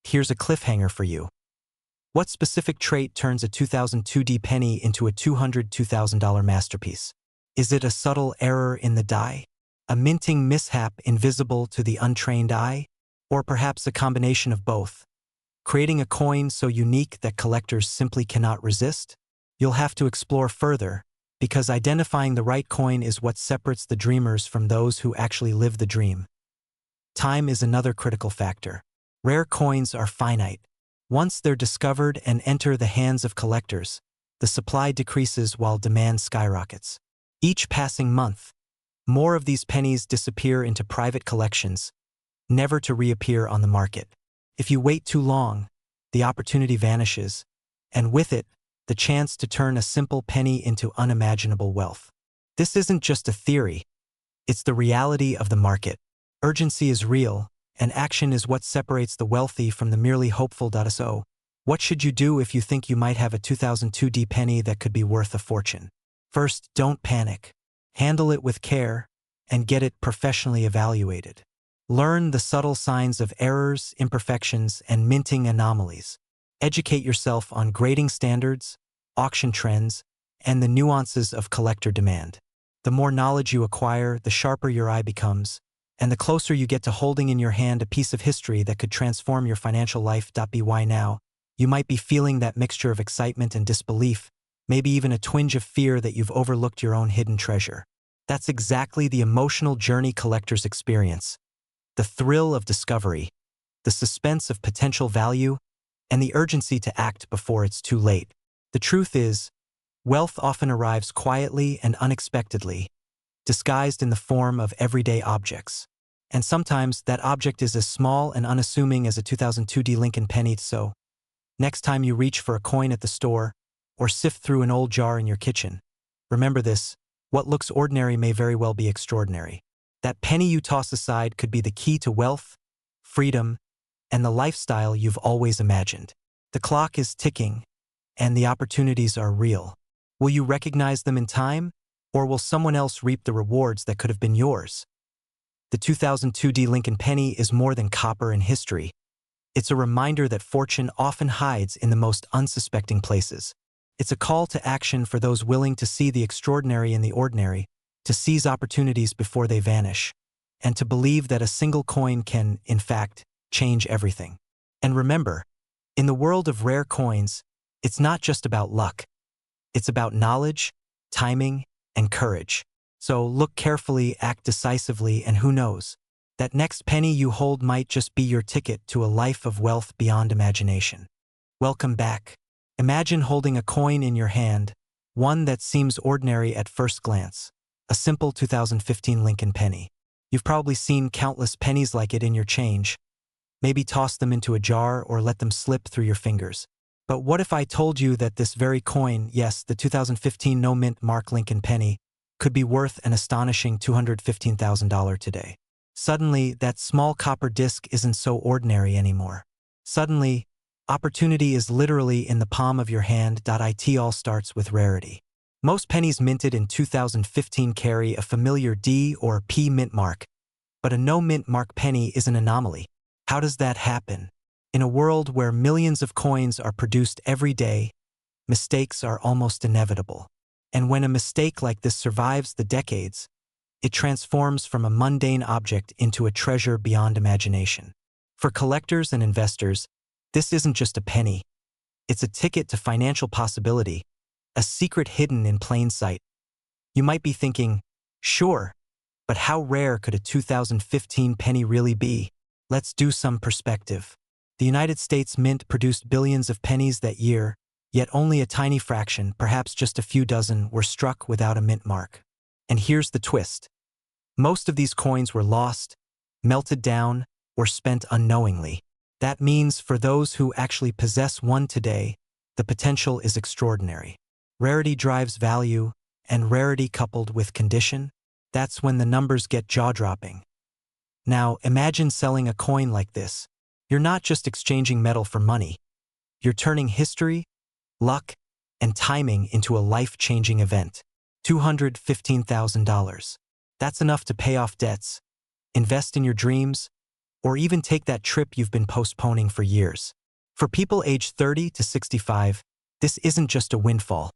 Here's a cliffhanger for you. What specific trait turns a 2002 VDB penny into a $202,000 masterpiece? Is it a subtle error in the die? A minting mishap invisible to the untrained eye? Or perhaps a combination of both, creating a coin so unique that collectors simply cannot resist? You'll have to explore further, because identifying the right coin is what separates the dreamers from those who actually live the dream. Time is another critical factor. Rare coins are finite. Once they're discovered and enter the hands of collectors, the supply decreases while demand skyrockets. Each passing month, more of these pennies disappear into private collections, never to reappear on the market. If you wait too long, the opportunity vanishes, and with it, the chance to turn a simple penny into unimaginable wealth. This isn't just a theory, it's the reality of the market. Urgency is real, and action is what separates the wealthy from the merely hopeful. So, what should you do if you think you might have a 2002 VDB penny that could be worth a fortune? First, don't panic. Handle it with care, and get it professionally evaluated. Learn the subtle signs of errors, imperfections, and minting anomalies. Educate yourself on grading standards, auction trends, and the nuances of collector demand. The more knowledge you acquire, the sharper your eye becomes, and the closer you get to holding in your hand a piece of history that could transform your financial life. By now, you might be feeling that mixture of excitement and disbelief, maybe even a twinge of fear that you've overlooked your own hidden treasure. That's exactly the emotional journey collectors experience. The thrill of discovery, the suspense of potential value, and the urgency to act before it's too late. The truth is, wealth often arrives quietly and unexpectedly, disguised in the form of everyday objects. And sometimes that object is as small and unassuming as a 2002 VDB Lincoln penny. So, Next time you reach for a coin at the store or sift through an old jar in your kitchen, remember this: what looks ordinary may very well be extraordinary. That penny you toss aside could be the key to wealth, freedom, and the lifestyle you've always imagined. The clock is ticking, and the opportunities are real. Will you recognize them in time, or will someone else reap the rewards that could have been yours? The 2002 VDB Lincoln penny is more than copper in history. It's a reminder that fortune often hides in the most unsuspecting places. It's a call to action for those willing to see the extraordinary in the ordinary, to seize opportunities before they vanish, and to believe that a single coin can, in fact, change everything. And remember, in the world of rare coins, it's not just about luck. It's about knowledge, timing, and courage. So look carefully, act decisively, and who knows, that next penny you hold might just be your ticket to a life of wealth beyond imagination. Welcome back. Imagine holding a coin in your hand, one that seems ordinary at first glance, a simple 2015 Lincoln penny. You've probably seen countless pennies like it in your change. Maybe toss them into a jar or let them slip through your fingers. But what if I told you that this very coin, yes, the 2015 no-mint mark Lincoln penny, could be worth an astonishing $215,000 today? Suddenly, that small copper disc isn't so ordinary anymore. Suddenly, opportunity is literally in the palm of your hand. It all starts with rarity. Most pennies minted in 2015 carry a familiar D or P mint mark, but a no-mint mark penny is an anomaly. How does that happen? In a world where millions of coins are produced every day, mistakes are almost inevitable. And when a mistake like this survives the decades, it transforms from a mundane object into a treasure beyond imagination. For collectors and investors, this isn't just a penny. It's a ticket to financial possibility, a secret hidden in plain sight. You might be thinking, sure, but how rare could a 2015 penny really be? Let's do some perspective. The United States Mint produced billions of pennies that year, yet only a tiny fraction, perhaps just a few dozen, were struck without a mint mark. And here's the twist. Most of these coins were lost, melted down, or spent unknowingly. That means for those who actually possess one today, the potential is extraordinary. Rarity drives value, and rarity coupled with condition, that's when the numbers get jaw-dropping. Now, imagine selling a coin like this. You're not just exchanging metal for money. You're turning history, luck, and timing into a life-changing event. $215,000. That's enough to pay off debts, invest in your dreams, or even take that trip you've been postponing for years. For people aged 30 to 65, this isn't just a windfall.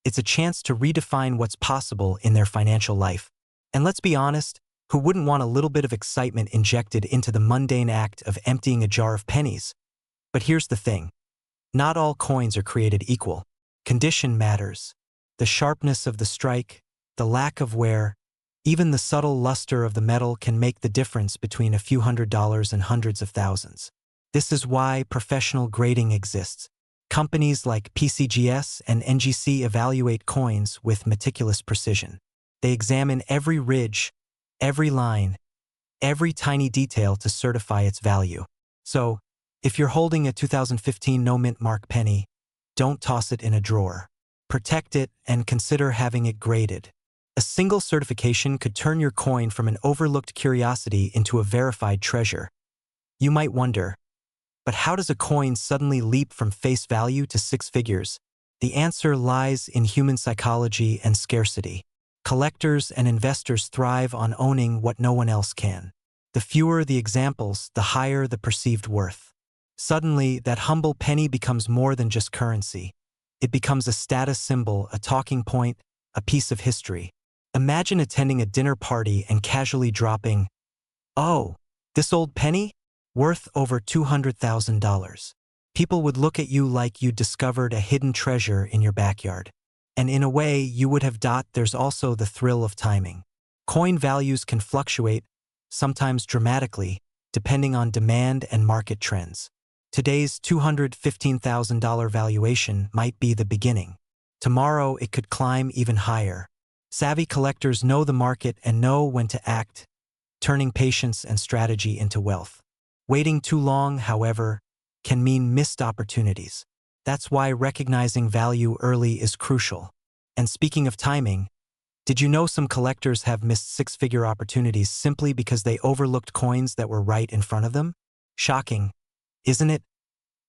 It's a chance to redefine what's possible in their financial life. And let's be honest, who wouldn't want a little bit of excitement injected into the mundane act of emptying a jar of pennies? But here's the thing. Not all coins are created equal. Condition matters. The sharpness of the strike, the lack of wear, even the subtle luster of the metal can make the difference between a few $100s and hundreds of thousands. This is why professional grading exists. Companies like PCGS and NGC evaluate coins with meticulous precision. They examine every ridge, every line, every tiny detail to certify its value. So, if you're holding a 2015 no-mint mark penny, don't toss it in a drawer. Protect it and consider having it graded. A single certification could turn your coin from an overlooked curiosity into a verified treasure. You might wonder, but how does a coin suddenly leap from face value to six figures? The answer lies in human psychology and scarcity. Collectors and investors thrive on owning what no one else can. The fewer the examples, the higher the perceived worth. Suddenly, that humble penny becomes more than just currency. It becomes a status symbol, a talking point, a piece of history. Imagine attending a dinner party and casually dropping, "Oh, this old penny? Worth over $200,000. People would look at you like you'd discovered a hidden treasure in your backyard. And in a way, you would have. There's also the thrill of timing. Coin values can fluctuate, sometimes dramatically, depending on demand and market trends. Today's $215,000 valuation might be the beginning. Tomorrow, it could climb even higher. Savvy collectors know the market and know when to act, turning patience and strategy into wealth. Waiting too long, however, can mean missed opportunities. That's why recognizing value early is crucial. And speaking of timing, did you know some collectors have missed six-figure opportunities simply because they overlooked coins that were right in front of them? Shocking, isn't it?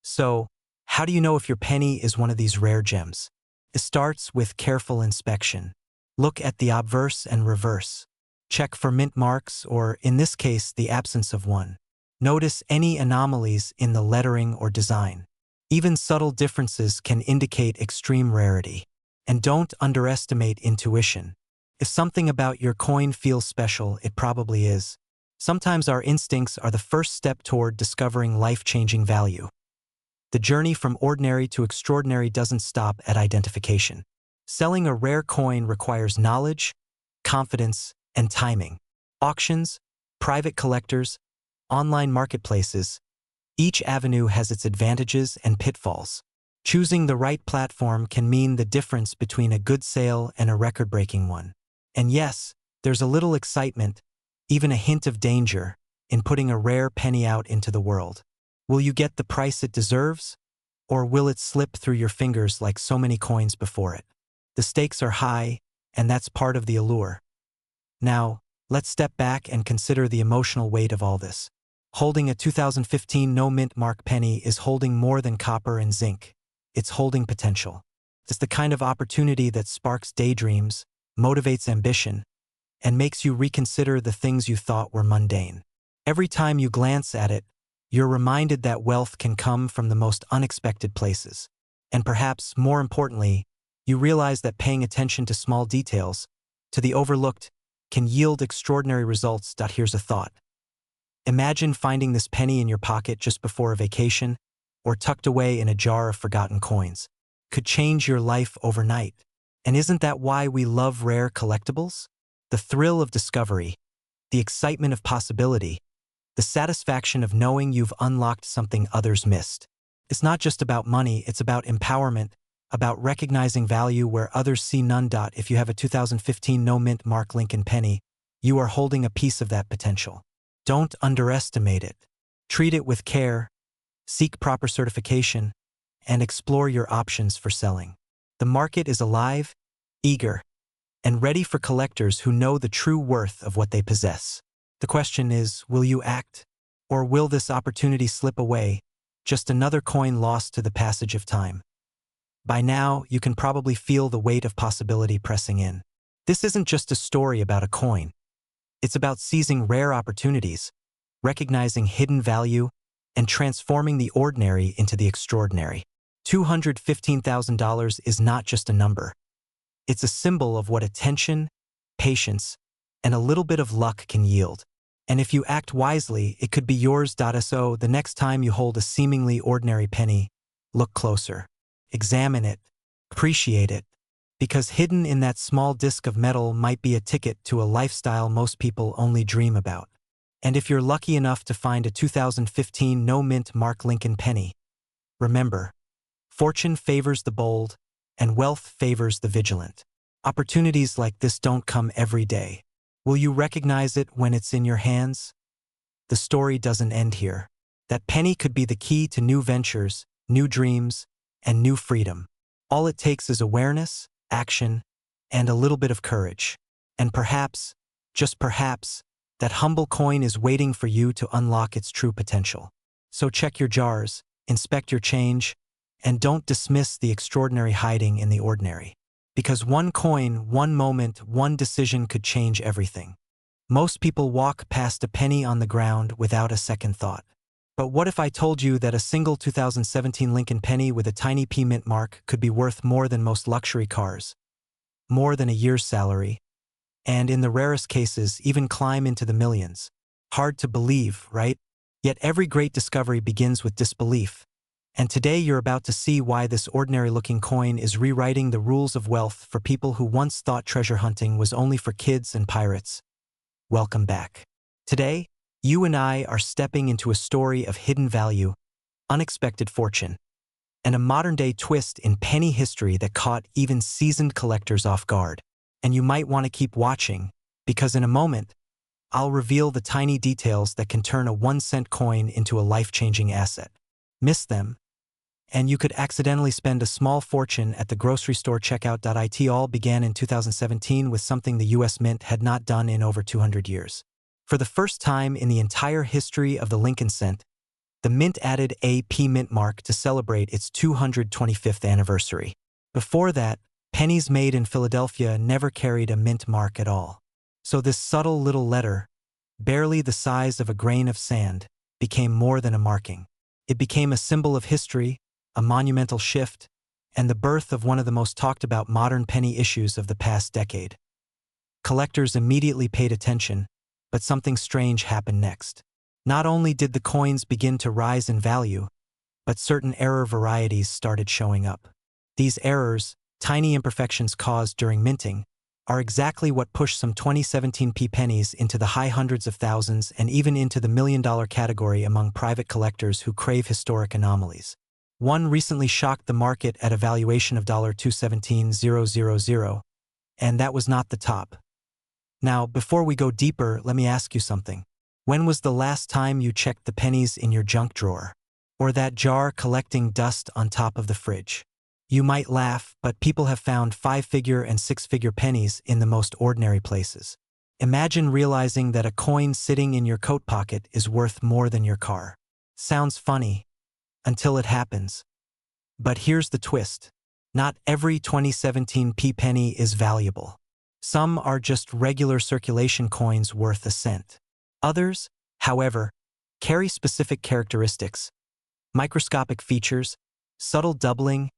So, how do you know if your penny is one of these rare gems? It starts with careful inspection. Look at the obverse and reverse. Check for mint marks or, in this case, the absence of one. Notice any anomalies in the lettering or design. Even subtle differences can indicate extreme rarity. And don't underestimate intuition. If something about your coin feels special, it probably is. Sometimes our instincts are the first step toward discovering life-changing value. The journey from ordinary to extraordinary doesn't stop at identification. Selling a rare coin requires knowledge, confidence, and timing. Auctions, private collectors, online marketplaces, each avenue has its advantages and pitfalls. Choosing the right platform can mean the difference between a good sale and a record-breaking one. And yes, there's a little excitement, even a hint of danger, in putting a rare penny out into the world. Will you get the price it deserves? Or will it slip through your fingers like so many coins before it? The stakes are high, and that's part of the allure. Now, let's step back and consider the emotional weight of all this. Holding a 2015 no-mint mark penny is holding more than copper and zinc. It's holding potential. It's the kind of opportunity that sparks daydreams, motivates ambition, and makes you reconsider the things you thought were mundane. Every time you glance at it, you're reminded that wealth can come from the most unexpected places. And perhaps, more importantly, you realize that paying attention to small details, to the overlooked, can yield extraordinary results. Here's a thought. Imagine finding this penny in your pocket just before a vacation, or tucked away in a jar of forgotten coins. Could change your life overnight. And isn't that why we love rare collectibles? The thrill of discovery, the excitement of possibility, the satisfaction of knowing you've unlocked something others missed. It's not just about money, it's about empowerment, about recognizing value where others see none. If you have a 2015 no-mint mark Lincoln penny, you are holding a piece of that potential. Don't underestimate it. Treat it with care, seek proper certification, and explore your options for selling. The market is alive, eager, and ready for collectors who know the true worth of what they possess. The question is, will you act? Or will this opportunity slip away, just another coin lost to the passage of time? By now, you can probably feel the weight of possibility pressing in. This isn't just a story about a coin. It's about seizing rare opportunities, recognizing hidden value, and transforming the ordinary into the extraordinary. $215,000 is not just a number. It's a symbol of what attention, patience, and a little bit of luck can yield. And if you act wisely, it could be yours. So the next time you hold a seemingly ordinary penny, look closer. Examine it. Appreciate it. Because hidden in that small disc of metal might be a ticket to a lifestyle most people only dream about. And if you're lucky enough to find a 2015 no-mint mark Lincoln penny, remember, fortune favors the bold, and wealth favors the vigilant. Opportunities like this don't come every day. Will you recognize it when it's in your hands? The story doesn't end here. That penny could be the key to new ventures, new dreams, and new freedom. All it takes is awareness, action, and a little bit of courage. And perhaps, just perhaps, that humble coin is waiting for you to unlock its true potential. So check your jars, inspect your change, and don't dismiss the extraordinary hiding in the ordinary. Because one coin, one moment, one decision could change everything. Most people walk past a penny on the ground without a second thought. But what if I told you that a single 2017 Lincoln penny with a tiny P mint mark could be worth more than most luxury cars, more than a year's salary, and in the rarest cases, even climb into the millions? Hard to believe, right? Yet every great discovery begins with disbelief. And today you're about to see why this ordinary-looking coin is rewriting the rules of wealth for people who once thought treasure hunting was only for kids and pirates. Welcome back. Today, you and I are stepping into a story of hidden value, unexpected fortune, and a modern-day twist in penny history that caught even seasoned collectors off guard. And you might want to keep watching, because in a moment, I'll reveal the tiny details that can turn a 1-cent coin into a life-changing asset. miss them, and you could accidentally spend a small fortune at the grocery store checkout. It all began in 2017 with something the US Mint had not done in over 200 years. For the first time in the entire history of the Lincoln cent, the Mint added a P mint mark to celebrate its 225th anniversary. Before that, pennies made in Philadelphia never carried a mint mark at all. So this subtle little letter, barely the size of a grain of sand, became more than a marking. It became a symbol of history, a monumental shift, and the birth of one of the most talked about modern penny issues of the past decade. Collectors immediately paid attention, but something strange happened next. Not only did the coins begin to rise in value, but certain error varieties started showing up. These errors, tiny imperfections caused during minting, are exactly what pushed some 2017 pennies into the high hundreds of thousands and even into the million-dollar category among private collectors who crave historic anomalies. One recently shocked the market at a valuation of $217,000, and that was not the top. Now, before we go deeper, let me ask you something. When was the last time you checked the pennies in your junk drawer? Or that jar collecting dust on top of the fridge? You might laugh, but people have found 5-figure and 6-figure pennies in the most ordinary places. Imagine realizing that a coin sitting in your coat pocket is worth more than your car. Sounds funny, until it happens. But here's the twist. Not every 2017 penny is valuable. Some are just regular circulation coins worth a cent. Others, however, carry specific characteristics, microscopic features, subtle doubling,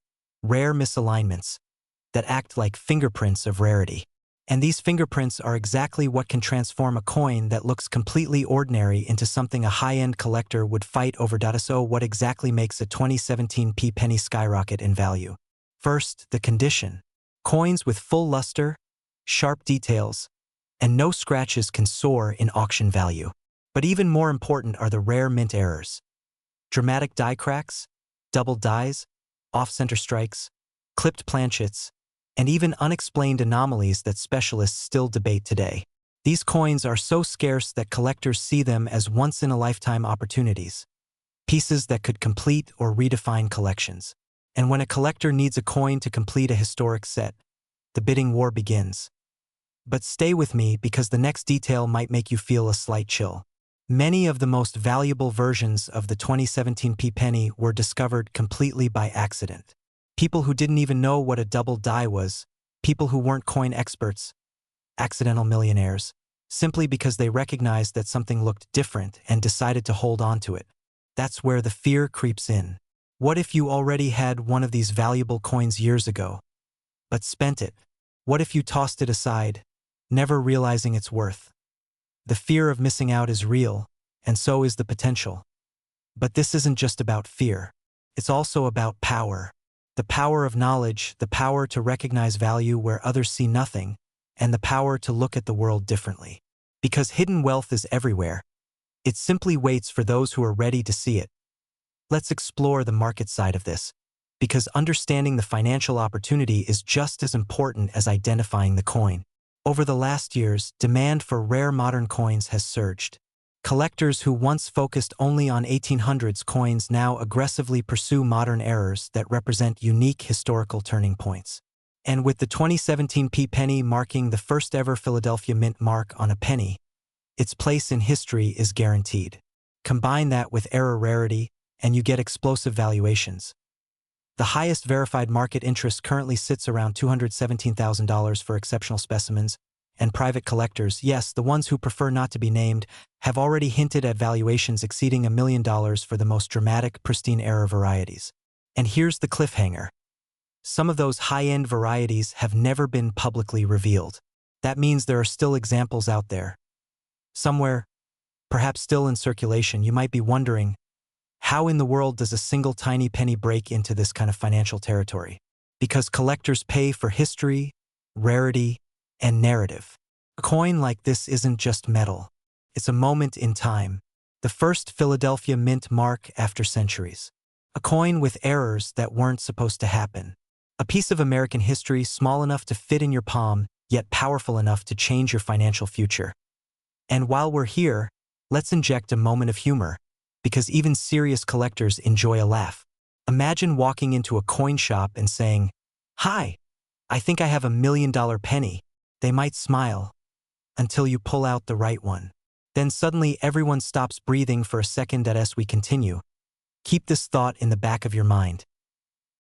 rare misalignments that act like fingerprints of rarity. And these fingerprints are exactly what can transform a coin that looks completely ordinary into something a high-end collector would fight over. So what exactly makes a 2017 penny skyrocket in value? First, the condition. Coins with full luster, sharp details, and no scratches can soar in auction value. But even more important are the rare mint errors. Dramatic die cracks, double dies, off-center strikes, clipped planchets, and even unexplained anomalies that specialists still debate today. These coins are so scarce that collectors see them as once-in-a-lifetime opportunities, pieces that could complete or redefine collections. And when a collector needs a coin to complete a historic set, the bidding war begins. But stay with me because the next detail might make you feel a slight chill. Many of the most valuable versions of the 2017 penny were discovered completely by accident. People who didn't even know what a double die was, people who weren't coin experts, accidental millionaires, simply because they recognized that something looked different and decided to hold on to it. That's where the fear creeps in. What if you already had one of these valuable coins years ago, but spent it? What if you tossed it aside, never realizing its worth? The fear of missing out is real, and so is the potential. But this isn't just about fear. It's also about power. The power of knowledge, the power to recognize value where others see nothing, and the power to look at the world differently. Because hidden wealth is everywhere. It simply waits for those who are ready to see it. Let's explore the market side of this, because understanding the financial opportunity is just as important as identifying the coin. Over the last years, demand for rare modern coins has surged. Collectors who once focused only on 1800s coins now aggressively pursue modern errors that represent unique historical turning points. And with the 2017 penny marking the first ever Philadelphia Mint mark on a penny, its place in history is guaranteed. Combine that with error rarity, and you get explosive valuations. The highest verified market interest currently sits around $217,000 for exceptional specimens, and private collectors, yes, the ones who prefer not to be named, have already hinted at valuations exceeding $1 million for the most dramatic, pristine error varieties. And here's the cliffhanger. Some of those high-end varieties have never been publicly revealed. That means there are still examples out there. Somewhere, perhaps still in circulation, you might be wondering, how in the world does a single tiny penny break into this kind of financial territory? Because collectors pay for history, rarity, and narrative. A coin like this isn't just metal. It's a moment in time. The first Philadelphia Mint mark after centuries. A coin with errors that weren't supposed to happen. A piece of American history small enough to fit in your palm, yet powerful enough to change your financial future. And while we're here, let's inject a moment of humor. because even serious collectors enjoy a laugh. Imagine walking into a coin shop and saying, "Hi, I think I have $1 million penny." They might smile until you pull out the right one. Then suddenly everyone stops breathing for a second as we continue. Keep this thought in the back of your mind.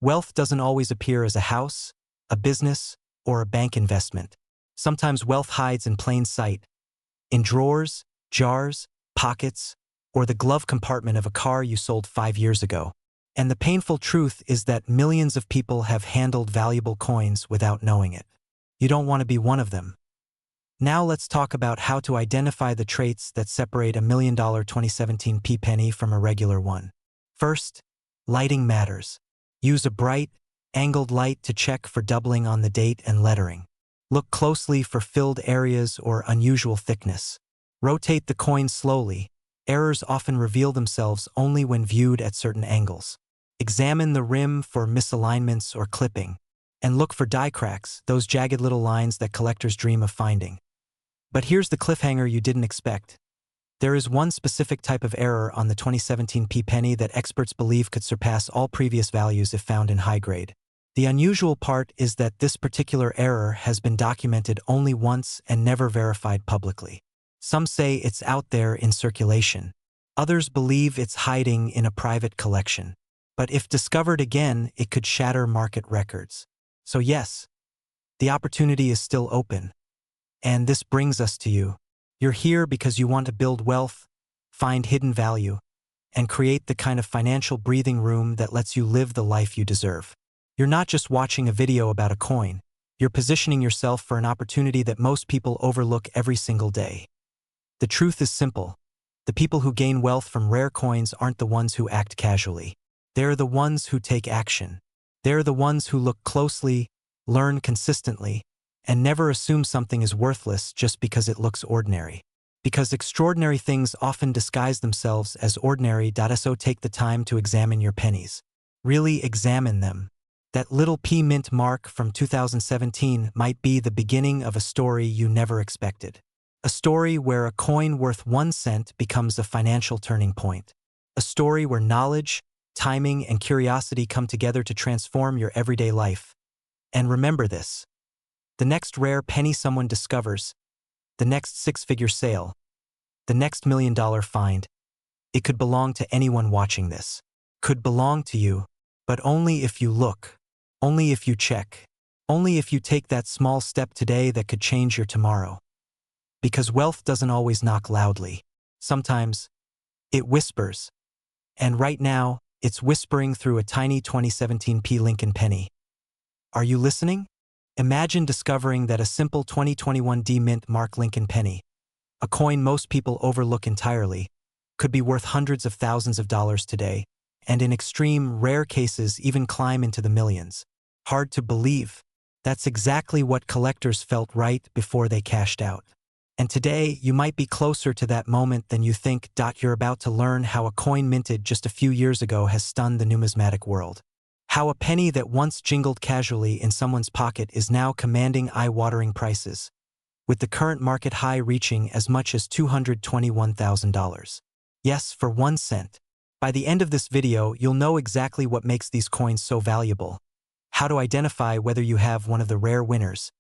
Wealth doesn't always appear as a house, a business, or a bank investment. Sometimes wealth hides in plain sight, in drawers, jars, pockets, or the glove compartment of a car you sold 5 years ago. And the painful truth is that millions of people have handled valuable coins without knowing it. You don't want to be one of them. Now let's talk about how to identify the traits that separate a $1 million 2017 penny from a regular one. First, lighting matters. Use a bright, angled light to check for doubling on the date and lettering. Look closely for filled areas or unusual thickness. Rotate the coin slowly. Errors often reveal themselves only when viewed at certain angles. Examine the rim for misalignments or clipping. And look for die cracks, those jagged little lines that collectors dream of finding. But here's the cliffhanger you didn't expect. There is one specific type of error on the 2017 penny that experts believe could surpass all previous values if found in high grade. The unusual part is that this particular error has been documented only once and never verified publicly. Some say it's out there in circulation. Others believe it's hiding in a private collection. But if discovered again, it could shatter market records. So yes, the opportunity is still open. And this brings us to you. You're here because you want to build wealth, find hidden value, and create the kind of financial breathing room that lets you live the life you deserve. You're not just watching a video about a coin. You're positioning yourself for an opportunity that most people overlook every single day. The truth is simple. The people who gain wealth from rare coins aren't the ones who act casually. They're the ones who take action. They're the ones who look closely, learn consistently, and never assume something is worthless just because it looks ordinary. Because extraordinary things often disguise themselves as ordinary. So take the time to examine your pennies. Really examine them. That little mint mark from 2017 might be the beginning of a story you never expected. A story where a coin worth 1 cent becomes a financial turning point. A story where knowledge, timing, and curiosity come together to transform your everyday life. And remember this. The next rare penny someone discovers, the next 6-figure sale, the next $1 million find, it could belong to anyone watching this. Could belong to you, but only if you look, only if you check, only if you take that small step today that could change your tomorrow. Because wealth doesn't always knock loudly. Sometimes, it whispers. And right now, it's whispering through a tiny 2017 Lincoln penny. Are you listening? Imagine discovering that a simple 2021 mint mark Lincoln penny, a coin most people overlook entirely, could be worth hundreds of thousands of dollars today, and in extreme, rare cases even climb into the millions. Hard to believe. That's exactly what collectors felt right before they cashed out. And today, you might be closer to that moment than you think. You're about to learn how a coin minted just a few years ago has stunned the numismatic world. How a penny that once jingled casually in someone's pocket is now commanding eye-watering prices, with the current market high reaching as much as $221,000. Yes, for 1 cent. By the end of this video, you'll know exactly what makes these coins so valuable, how to identify whether you have one of the rare winners,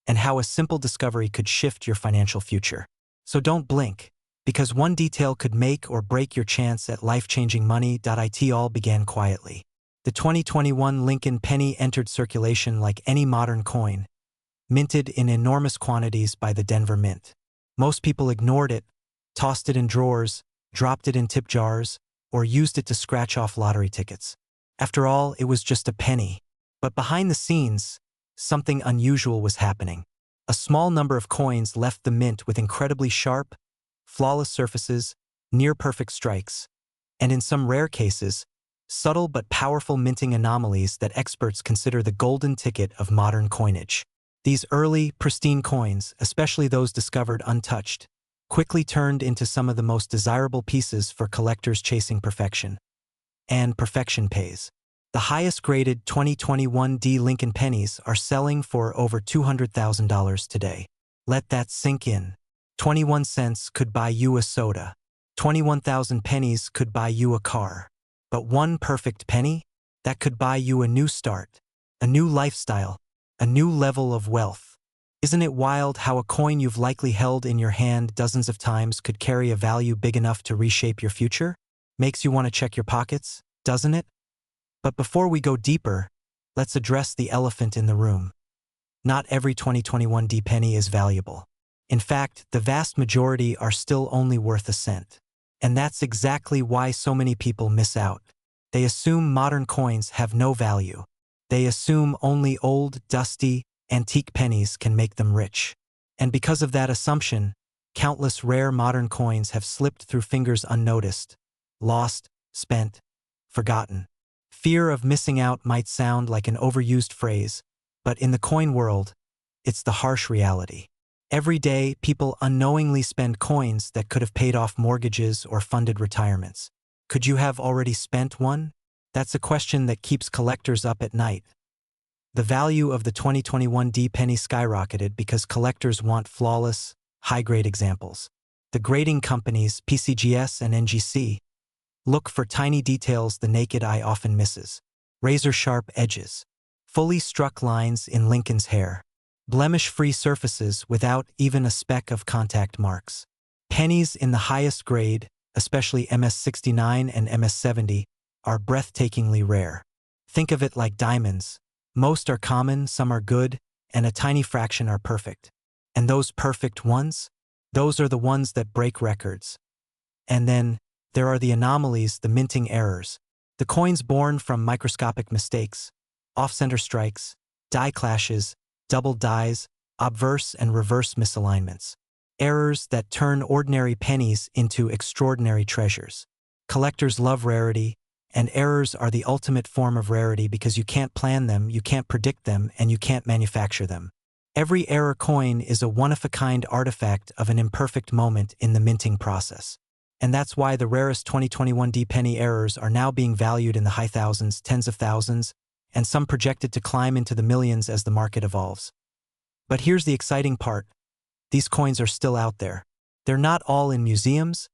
and how a simple discovery could shift your financial future. So don't blink, because one detail could make or break your chance at life-changing money. It all began quietly. The 2021 Lincoln penny entered circulation like any modern coin, minted in enormous quantities by the Denver Mint. Most people ignored it, tossed it in drawers, dropped it in tip jars, or used it to scratch off lottery tickets. After all, it was just a penny. But behind the scenes, something unusual was happening. A small number of coins left the mint with incredibly sharp, flawless surfaces, near-perfect strikes, and in some rare cases, subtle but powerful minting anomalies that experts consider the golden ticket of modern coinage. These early, pristine coins, especially those discovered untouched, quickly turned into some of the most desirable pieces for collectors chasing perfection. And perfection pays. The highest-graded 2021 Lincoln pennies are selling for over $200,000 today. Let that sink in. 21 cents could buy you a soda. 21,000 pennies could buy you a car. But one perfect penny? That could buy you a new start, a new lifestyle, a new level of wealth. Isn't it wild how a coin you've likely held in your hand dozens of times could carry a value big enough to reshape your future? Makes you want to check your pockets, doesn't it? But before we go deeper, let's address the elephant in the room. Not every 2021 D penny is valuable. In fact, the vast majority are still only worth a cent. And that's exactly why so many people miss out. They assume modern coins have no value. They assume only old, dusty, antique pennies can make them rich. And because of that assumption, countless rare modern coins have slipped through fingers unnoticed, lost, spent, forgotten. Fear of missing out might sound like an overused phrase, but in the coin world, it's the harsh reality. Every day, people unknowingly spend coins that could have paid off mortgages or funded retirements. Could you have already spent one? That's a question that keeps collectors up at night. The value of the 2021 D penny skyrocketed because collectors want flawless, high-grade examples. The grading companies, PCGS and NGC, look for tiny details the naked eye often misses. Razor-sharp edges, fully struck lines in Lincoln's hair, blemish-free surfaces without even a speck of contact marks. Pennies in the highest grade, especially MS69 and MS70, are breathtakingly rare. Think of it like diamonds. Most are common, some are good, and a tiny fraction are perfect. And those perfect ones? Those are the ones that break records. And then, there are the anomalies, the minting errors. The coins born from microscopic mistakes, off-center strikes, die clashes, doubled dies, obverse and reverse misalignments. Errors that turn ordinary pennies into extraordinary treasures. Collectors love rarity, and errors are the ultimate form of rarity because you can't plan them, you can't predict them, and you can't manufacture them. Every error coin is a one-of-a-kind artifact of an imperfect moment in the minting process. And that's why the rarest 2021 D penny errors are now being valued in the high thousands, tens of thousands, and some projected to climb into the millions as the market evolves. But here's the exciting part. These coins are still out there. They're not all in museums,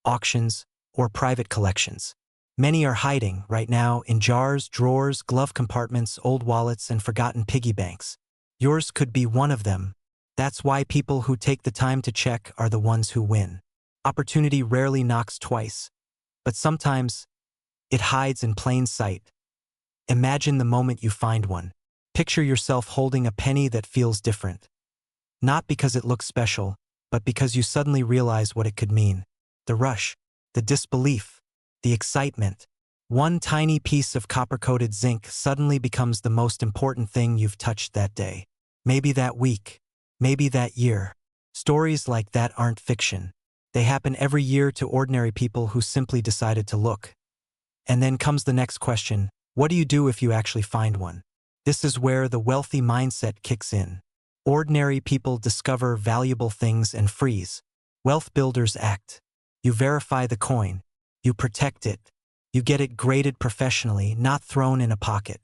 auctions, or private collections. Many are hiding, right now, in jars, drawers, glove compartments, old wallets, and forgotten piggy banks. Yours could be one of them. That's why people who take the time to check are the ones who win. Opportunity rarely knocks twice, but sometimes it hides in plain sight. Imagine the moment you find one. Picture yourself holding a penny that feels different. Not because it looks special, but because you suddenly realize what it could mean. The rush, the disbelief, the excitement. One tiny piece of copper-coated zinc suddenly becomes the most important thing you've touched that day. Maybe that week. Maybe that year. Stories like that aren't fiction. They happen every year to ordinary people who simply decided to look. And then comes the next question. What do you do if you actually find one? This is where the wealthy mindset kicks in. Ordinary people discover valuable things and freeze. Wealth builders act. You verify the coin. You protect it. You get it graded professionally, not thrown in a pocket.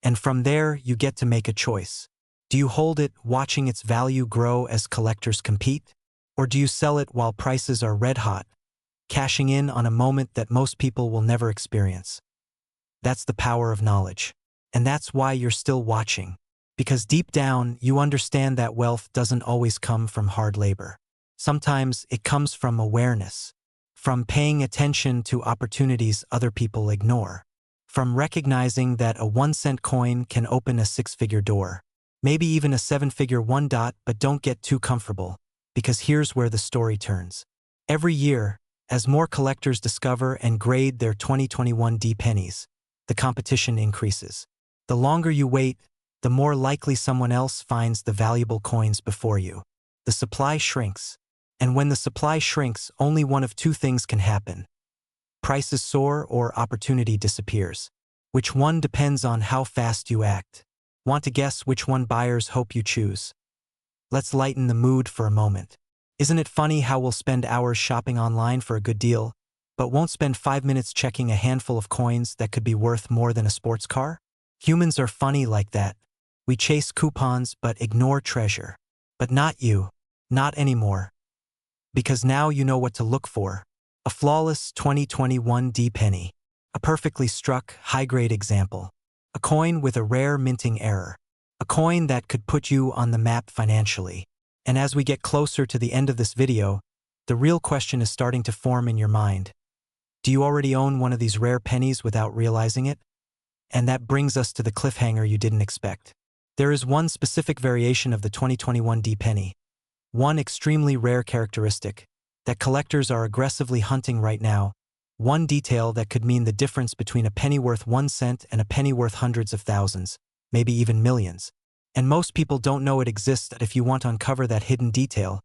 And from there, you get to make a choice. Do you hold it, watching its value grow as collectors compete? Or do you sell it while prices are red hot, cashing in on a moment that most people will never experience? That's the power of knowledge. And that's why you're still watching. Because deep down, you understand that wealth doesn't always come from hard labor. Sometimes it comes from awareness, from paying attention to opportunities other people ignore, from recognizing that a 1-cent coin can open a 6-figure door, maybe even a 7-figure one. But don't get too comfortable, because here's where the story turns. Every year, as more collectors discover and grade their 2021 D pennies, the competition increases. The longer you wait, the more likely someone else finds the valuable coins before you. The supply shrinks. And when the supply shrinks, only one of two things can happen. Prices soar or opportunity disappears. Which one depends on how fast you act. Want to guess which one buyers hope you choose? Let's lighten the mood for a moment. Isn't it funny how we'll spend hours shopping online for a good deal, but won't spend 5 minutes checking a handful of coins that could be worth more than a sports car? Humans are funny like that. We chase coupons but ignore treasure. But not you. Not anymore. Because now you know what to look for. A flawless 2021 D penny. A perfectly struck, high-grade example. A coin with a rare minting error. A coin that could put you on the map financially. And as we get closer to the end of this video, the real question is starting to form in your mind. Do you already own one of these rare pennies without realizing it? And that brings us to the cliffhanger you didn't expect. There is one specific variation of the 2021 D penny. One extremely rare characteristic that collectors are aggressively hunting right now. One detail that could mean the difference between a penny worth 1 cent and a penny worth hundreds of thousands, maybe even millions. And most people don't know it exists. If you want to uncover that hidden detail,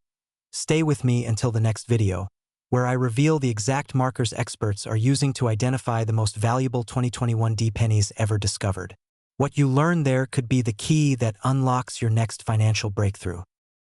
stay with me until the next video, where I reveal the exact markers experts are using to identify the most valuable 2021 D pennies ever discovered. What you learn there could be the key that unlocks your next financial breakthrough.